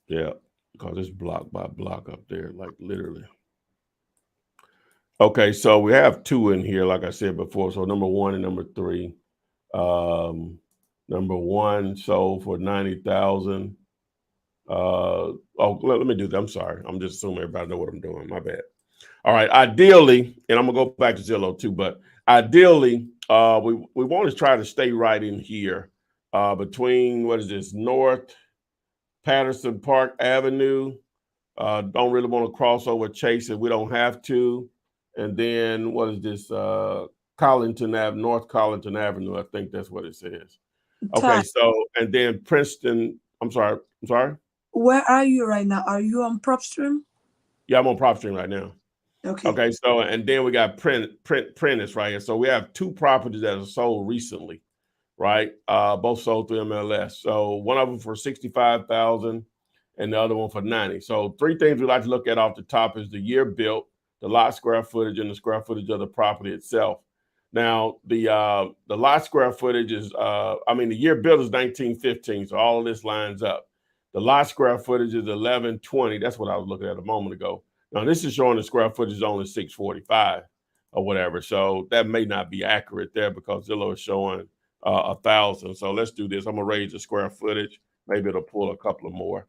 Yeah, because it's block by block up there, like literally. Okay, so we have two in here, like I said before. So number one and number three. Number one sold for 90,000. Let me do that. I'm sorry. I'm just assuming everybody know what I'm doing. My bad. All right. Ideally, and I'm gonna go back to Zillow too, but ideally, we want to try to stay right in here, between what is this, North Patterson Park Avenue. Don't really want to cross over Chase if we don't have to. And then what is this? Collington Ave, North Collington Avenue. I think that's what it says. Okay, so and then Princeton. I'm sorry. Where are you right now? Are you on PropStream? Yeah, I'm on PropStream right now. Okay. Okay, so and then we got Prentice right here. So we have two properties that are sold recently, right? Both sold through MLS. So one of them for 65,000 and the other one for 90. So three things we like to look at off the top is the year built, the lot square footage, and the square footage of the property itself. Now, the lot square footage is, the year built is 1915, so all of this lines up. The lot square footage is 1120. That's what I was looking at a moment ago. Now, this is showing the square footage is only 645 or whatever, so that may not be accurate there because Zillow is showing 1,000. So let's do this. I'm gonna raise the square footage. Maybe it'll pull a couple of more.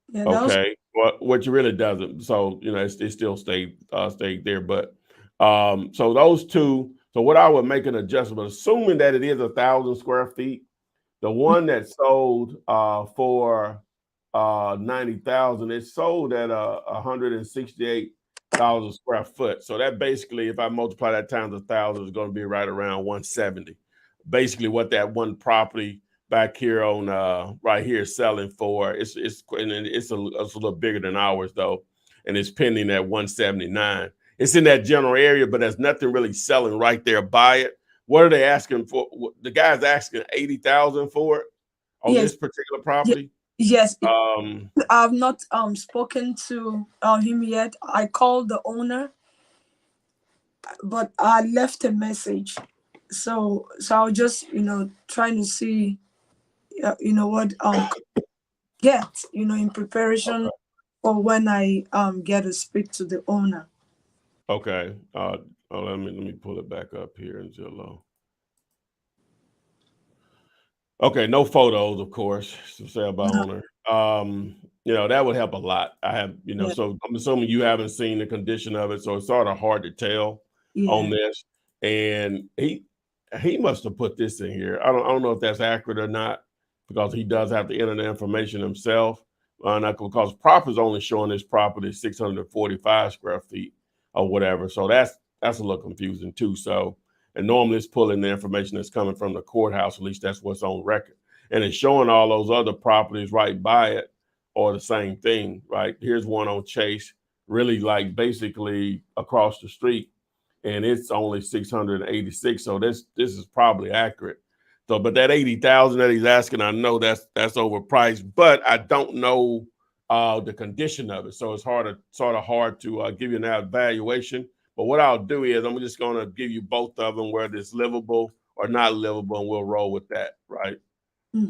Yeah, okay, well, which really doesn't. So it still stayed there. But so those two. So what I would make an adjustment, assuming that it is 1,000 square feet. The one that sold for 90,000, it sold at 168,000 square foot. So that basically, if I multiply that times 1,000, is going to be right around 170. Basically, what that one property back here on right here is selling for. It's a little bigger than ours though, and it's pending at 179. It's in that general area, but there's nothing really selling right there by it. What are they asking for? The guy's asking 80,000 for it. on Yes, this particular property? yes. Um, I've not spoken to him yet. I called the owner, but I left a message. So I was just trying to see what get in preparation for when I get to speak to the owner. okay. Let me pull it back up here in Zillow. Okay, no photos, of course, to say about No. owner. That would help a lot. Yeah, So I'm assuming you haven't seen the condition of it, so it's sort of hard to tell on yeah. this. And he must have put this in here. I don't know if that's accurate or not, because he does have to enter the information himself. Because prop is only showing this property 645 square feet or whatever. So that's a little confusing too. So, and normally it's pulling the information that's coming from the courthouse. At least that's what's on record. And it's showing all those other properties right by it or the same thing, right? Here's one on Chase, really like basically across the street, and it's only 686. So this is probably accurate. So, but that 80,000 that he's asking, I know that's overpriced, but I don't know the condition of it. So it's hard to give you an evaluation. But what I'll do is I'm just going to give you both of them, whether it's livable or not livable, and we'll roll with that, right?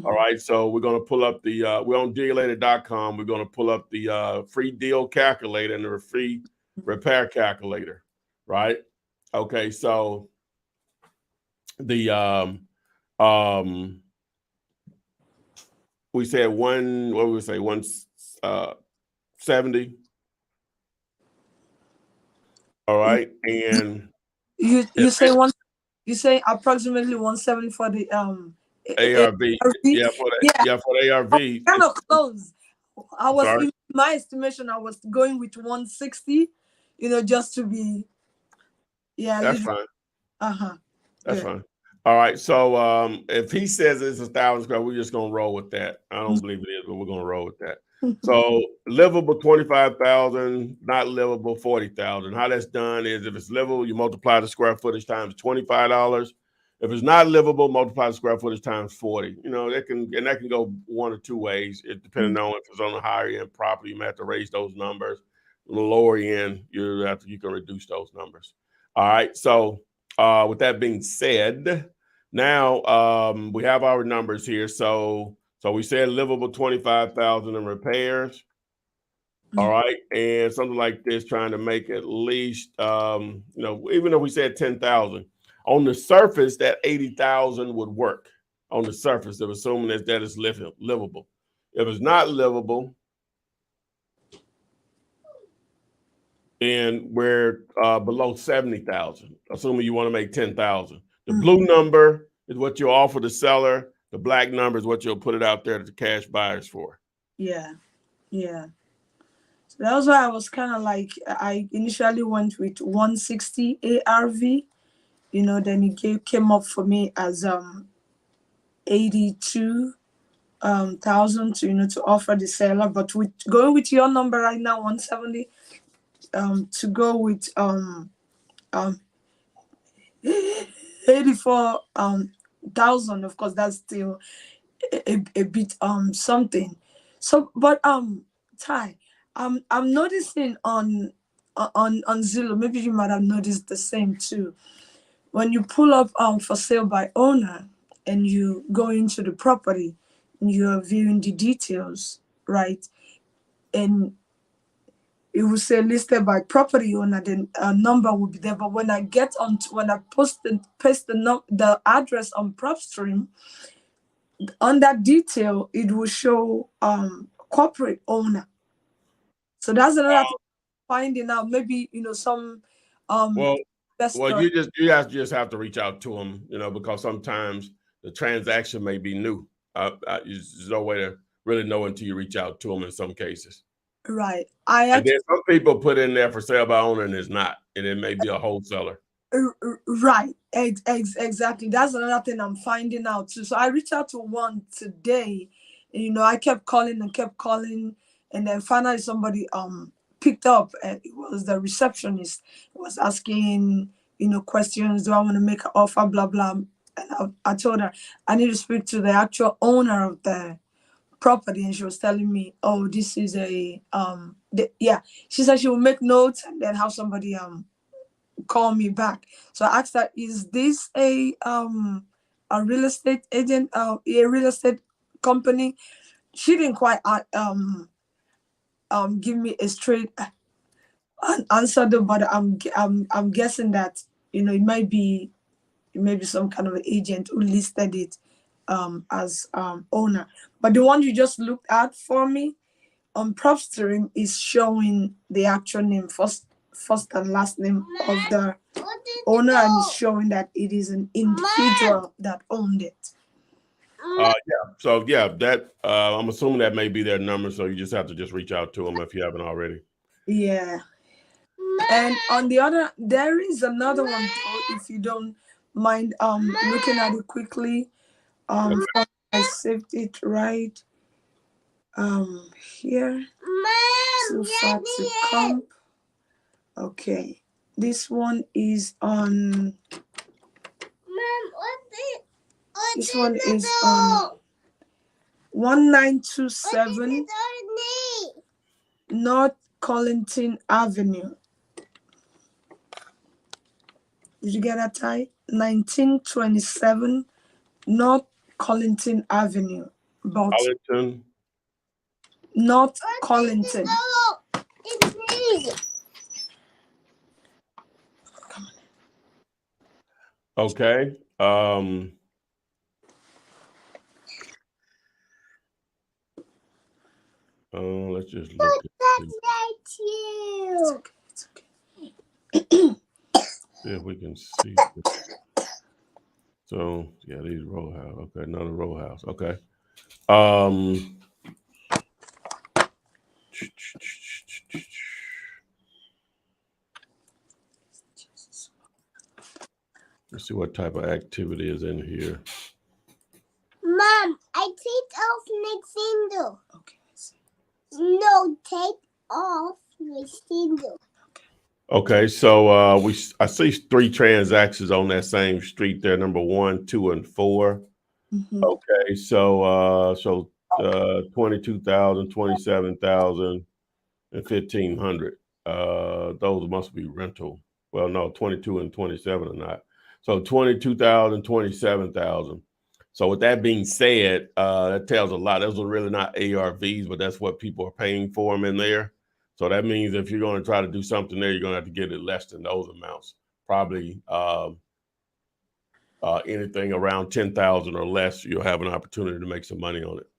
All right. So we're going to pull up we're on dealator.com. We're going to pull up the free deal calculator and the free repair calculator, right? Okay. So the we said what would we say, 170. All right. And You say one. You say approximately 170 for the ARV. ARV? For the ARV. Kind of close. I was Sorry? in my estimation. I was going with 160. Just to be. Yeah. That's fine. That's Yeah. fine. All right. So if he says it's 1,000 square, we're just gonna roll with that. I don't believe it is, but we're gonna roll with that. So livable 25,000, not livable 40,000. How that's done is if it's livable, you multiply the square footage times $25. If it's not livable, multiply the square footage times 40. That can go one or two ways. It depending on if it's on the higher end property, you might have to raise those numbers. On the lower end, you can reduce those numbers. All right. So with that being said, now we have our numbers here. So we said livable 25,000 in repairs. All right. And something like this, trying to make at least even though we said 10,000 on the surface, that 80,000 would work on the surface of assuming that is livable. If it's not livable, and we're below 70,000, assuming you want to make 10,000. The blue number is what you offer the seller. The black number is what you'll put it out there to the cash buyers for. Yeah. Yeah. So that was why I was kind of like, I initially went with 160 ARV, then it came up for me as 82,000 to offer the seller. But with going with your number right now, 170, to go with 84,000, of course that's still a bit something. So but Ty, I'm noticing on Zillow, maybe you might have noticed the same too. When you pull up for sale by owner and you go into the property and you're viewing the details, right? And it will say listed by property owner, then a number will be there. But when I paste the address on PropStream, on that detail, it will show corporate owner. So that's another thing finding out. Maybe some Well, investor. you just have to reach out to them, because sometimes the transaction may be new. There's no way to really know until you reach out to them in some cases. Right. And then some people put in there for sale by owner and it's not, and it may be a wholesaler. Right. Exactly. That's another thing I'm finding out too. So I reached out to one today. I kept calling, and then finally somebody picked up, and it was the receptionist. It was asking questions. Do I want to make an offer? Blah blah. And I told her I need to speak to the actual owner of the property, and she was telling me, oh, this is a yeah. She said she will make notes and then have somebody call me back. So I asked her, is this a real estate agent, a real estate company? She didn't quite give me a straight answer though, but I'm guessing that it might be some kind of agent who listed it as owner. But the one you just looked at for me on PropStream is showing the actual name, first and last name of the owner, and it's showing that it is an individual that owned it. Yeah. So yeah, that I'm assuming that may be their number. So you just have to just reach out to them if you haven't already. Yeah. And on the other, there is another one though, if you don't mind looking at it quickly. I saved it right here. Too far to come. Okay. This one is on. This one is on 1927 North Collington Avenue. Did you get that, Ty? 1927 North Collington Avenue. Collington. North Collington. Okay. Let's just look at It's okay. see if we can see this. So yeah, these row house. Okay, another row house. Okay. Let's see what type of activity is in here. Mom, I take off Nintendo. Okay. No, take off Nintendo. Okay, so I see 3 transactions on that same street there, number 1, 2, and 4. Mm-hmm. Okay, so 22,000, 27,000, and 1,500. Those must be rental. Well, no, 22 and 27 are not. So 22,000, 27,000. So with that being said, that tells a lot. Those are really not ARVs, but that's what people are paying for them in there. So that means if you're going to try to do something there, you're going to have to get it less than those amounts. Probably anything around 10,000 or less, you'll have an opportunity to make some money on it.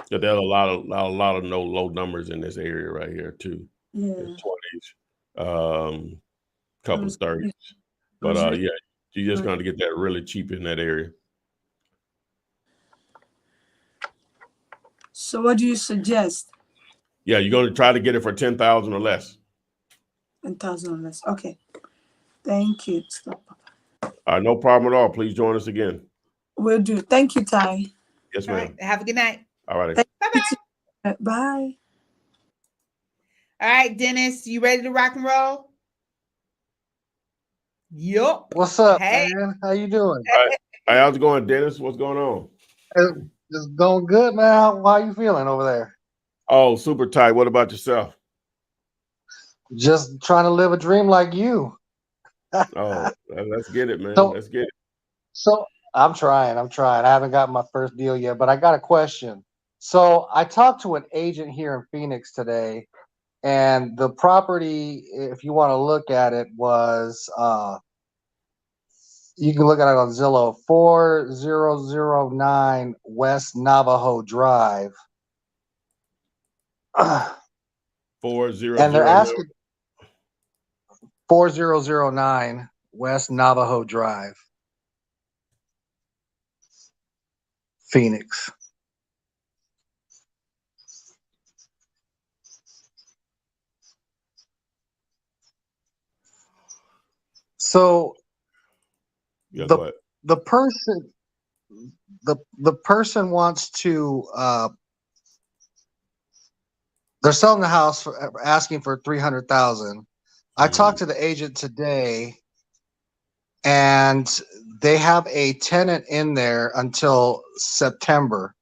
So there's a lot of no low numbers in this area right here too. Yeah. There's 20s, couple of 30s, but yeah, you're just going to get that really cheap in that area. So what do you suggest? Yeah, you're going to try to get it for 10,000 or less. 10,000 or less. Okay. Thank you. No problem at all. Please join us again. Will do. Thank you, Ty. Yes, All ma'am. right. Have a good night. All right. Bye-bye. Bye. All right, Dennis, you ready to rock and roll? Yup. What's up, Hey. man? How you doing? Hey, how's it going, Dennis? What's going on? It's going good, man. How you feeling over there? Oh, super tight. What about yourself? Just trying to live a dream like you. Oh, let's get it, man. So- Let's get it. So I'm trying. I haven't got my first deal yet, but I got a question. So I talked to an agent here in Phoenix today, and the property, if you want to look at it, was you can look at it on Zillow, 4009 West Navajo Drive. 4009. And they're asking 4009 West Navajo Drive, Phoenix. So Yeah, go ahead. the person wants to they're selling the house for asking for 300,000. I talked to the agent today, and they have a tenant in there until September,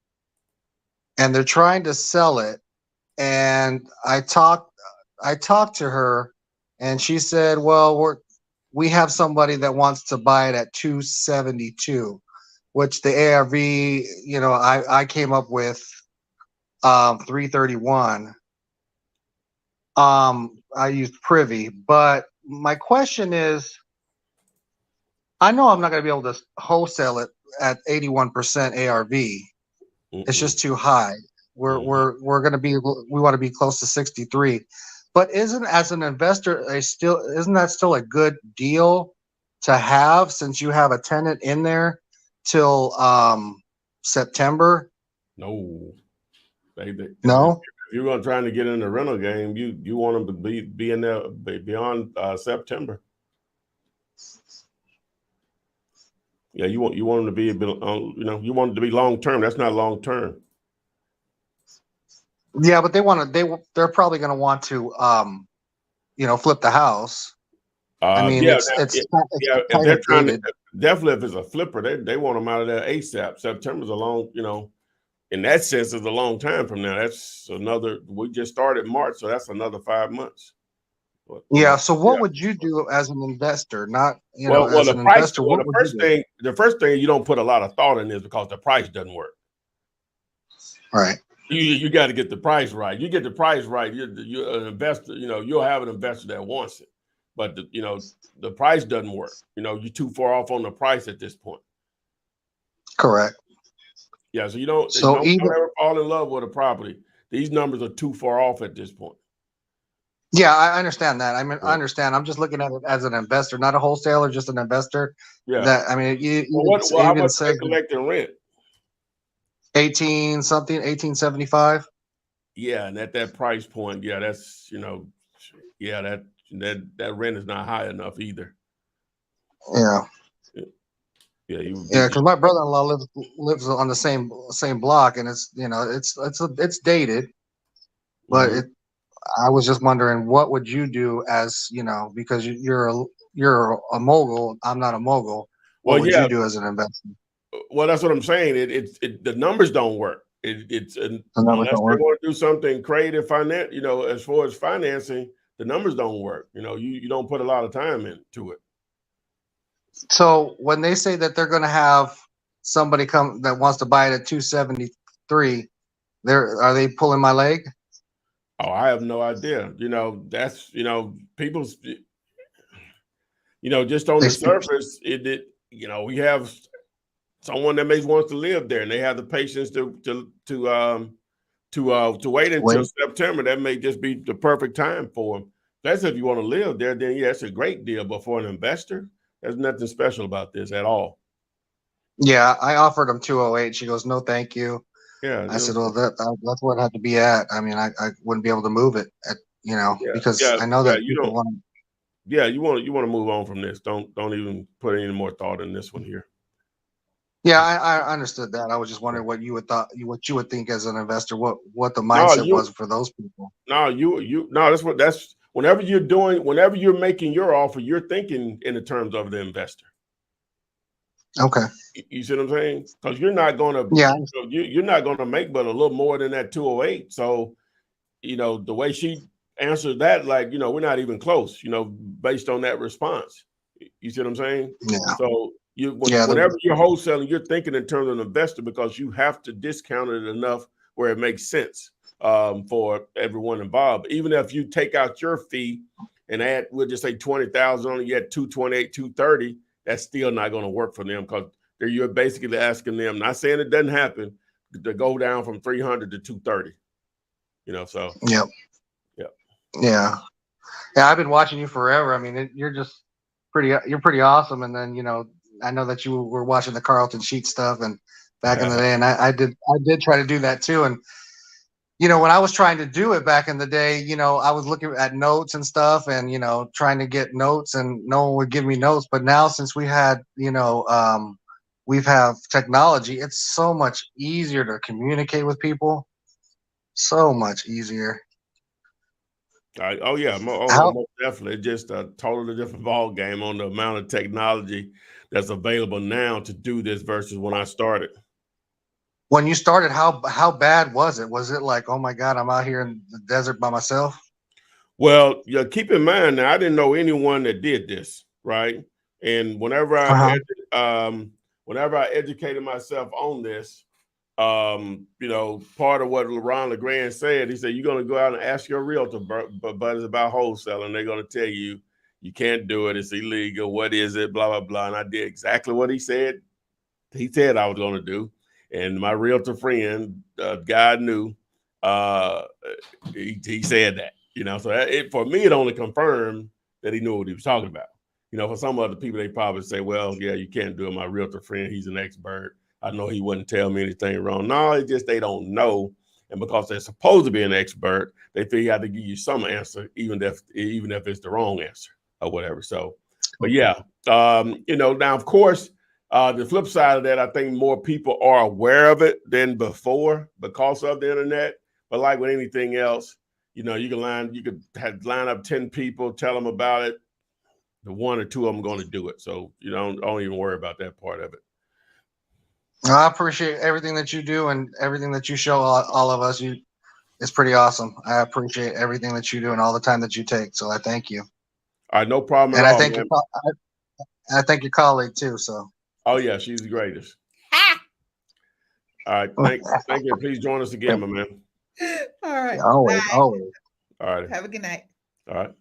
and they're trying to sell it. And I talked to her, and she said, "Well, we have somebody that wants to buy it at 272, which the ARV, I came up with 331. I used Privy, but my question is, I know I'm not going to be able to wholesale it at 81% ARV. It's just too high. We're going to be, we want to be close to 63. But isn't, as an investor, isn't that still a good deal to have, since you have a tenant in there till September? No, No. If you're going trying to get in the rental game, you want them to be in there beyond September. Yeah, you want them to be you want it to be long term. That's not long term. Yeah, but they're probably going to want to flip the house. I mean, If they're trying to, definitely if it's a flipper, they want them out of there ASAP. September's a long, in that sense, is a long time from now. That's another. We just started March, so that's another 5 months. But, yeah. So what would you do as an investor? Not as an price, investor. What the first thing you don't put a lot of thought in is because the price doesn't work. Right. You got to get the price right. You get the price right, you're an investor. You'll have an investor that wants it, but the price doesn't work. You're too far off on the price at this point. Correct. Yeah, so you don't ever fall in love with a property. These numbers are too far off at this point. Yeah, I understand that. I mean, I understand. I'm just looking at it as an investor, not a wholesaler, just an investor. Yeah. That, I mean, how much they collect in rent? 1875. Yeah, and at that price point, yeah, that's that rent is not high enough either. Yeah. Yeah, because my brother-in-law lives on the same block, and it's it's dated, but I was just wondering, what would you do as because you're a mogul. I'm not a mogul. What would you do as an investor? Well, that's what I'm saying. The numbers don't work. Unless they want to do something creative, as far as financing, the numbers don't work. You don't put a lot of time into it. So when they say that they're going to have somebody come that wants to buy it at 273, are they pulling my leg? Oh, I have no idea. That's people's. Just on the surface, we have someone that wants to live there, and they have the patience to wait until September. That may just be the perfect time for them. That's if you want to live there. Then yeah, that's a great deal. But for an investor, there's nothing special about this at all. Yeah, I offered him 208. She goes, "No, thank you." Yeah, I said, "Well, that's where it had to be at. I mean, I wouldn't be able to move it because I know that you don't want. Yeah, you want to move on from this. Don't even put any more thought in this one here. Yeah, I understood that. I was just wondering what you would think as an investor, what the mindset was for those people. That's whenever you're making your offer, you're thinking in the terms of the investor. Okay. You see what I'm saying? Because you're not going to, you're not going to make but a little more than that 208. So, the way she answered that, we're not even close, based on that response. You see what I'm saying? Yeah. So whenever you're wholesaling, you're thinking in terms of an investor, because you have to discount it enough where it makes sense for everyone involved. Even if you take out your fee and add, we'll just say 20,000 on it, you had 228, 230. That's still not going to work for them, because you're basically asking them, not saying it doesn't happen, to go down from 300 to 230. So. Yep. Yeah. I've been watching you forever. I mean, you're pretty awesome. And then, I know that you were watching the Carlton Sheet stuff and back in the day, and I did try to do that too. And, when I was trying to do it back in the day, I was looking at notes and stuff and, trying to get notes, and no one would give me notes. But now, since we have technology, it's so much easier to communicate with people. So much easier. Oh yeah, most definitely. Just a totally different ball game on the amount of technology that's available now to do this versus when I started. When you started, how bad was it? Was it like, oh my God, I'm out here in the desert by myself? Well, yeah, keep in mind now, I didn't know anyone that did this, right? And whenever I educated myself on this, part of what Ron LeGrand said, he said, you're going to go out and ask your realtor buddies about wholesaling. They're going to tell you, you can't do it. It's illegal. What is it? Blah, blah, blah. And I did exactly what he said. He said I was going to do. And my realtor friend, God knew, he said that, so for me, it only confirmed that he knew what he was talking about. For some other people, they probably say, well, yeah, you can't do it. My realtor friend, he's an expert. I know he wouldn't tell me anything wrong. No, it's just they don't know. And because they're supposed to be an expert, they feel you have to give you some answer, even if it's the wrong answer or whatever. So, but yeah, now, of course, the flip side of that, I think more people are aware of it than before because of the internet. But like with anything else, you could line up 10 people, tell them about it. The one or two of them going to do it. So don't even worry about that part of it. I appreciate everything that you do and everything that you show all of us. It's pretty awesome. I appreciate everything that you do and all the time that you take. So I thank you. All right, no problem and at I all. Thank I thank your colleague too. So. Oh yeah, she's the greatest. All right, thank you. Please join us again, my man. All right. Always. All right. Have a good night. All right.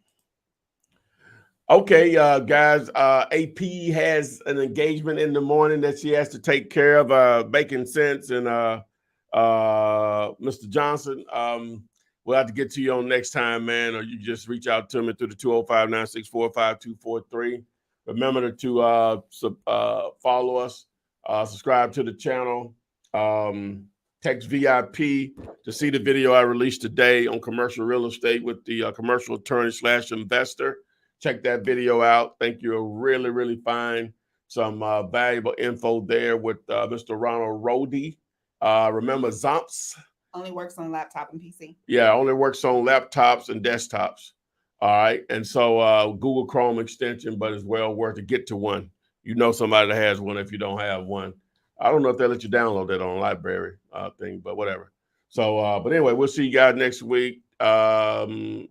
Okay, guys, AP has an engagement in the morning that she has to take care of, making sense. And Mr. Johnson, we'll have to get to you on next time, man, or you just reach out to me through the 205-964-5243. Remember to follow us, subscribe to the channel, text VIP to see the video I released today on commercial real estate with the commercial attorney/investor. Check that video out. Think you'll really, really find some valuable info there with Mr. Ronald Rody. Remember, Zomps only works on laptop and PC. Yeah, only works on laptops and desktops. All right. And so Google Chrome extension, but it's well worth to get to one. Somebody that has one if you don't have one. I don't know if they'll let you download that on a library thing, but whatever. So, but anyway, we'll see you guys next week. Bye.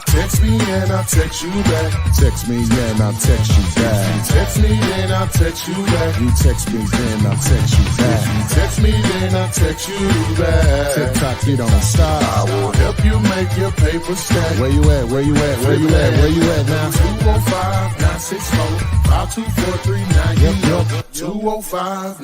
Text me and I'll text you back. Text me and I'll text you back. Text me and I'll text you back. You text me then I'll text you back. Text me then I'll text you back. TikTok, you don't stop. I will help you make your paper stack. Where you at? Where you at? Where you at? Where you at now? 205-964-5243. Now you know 205.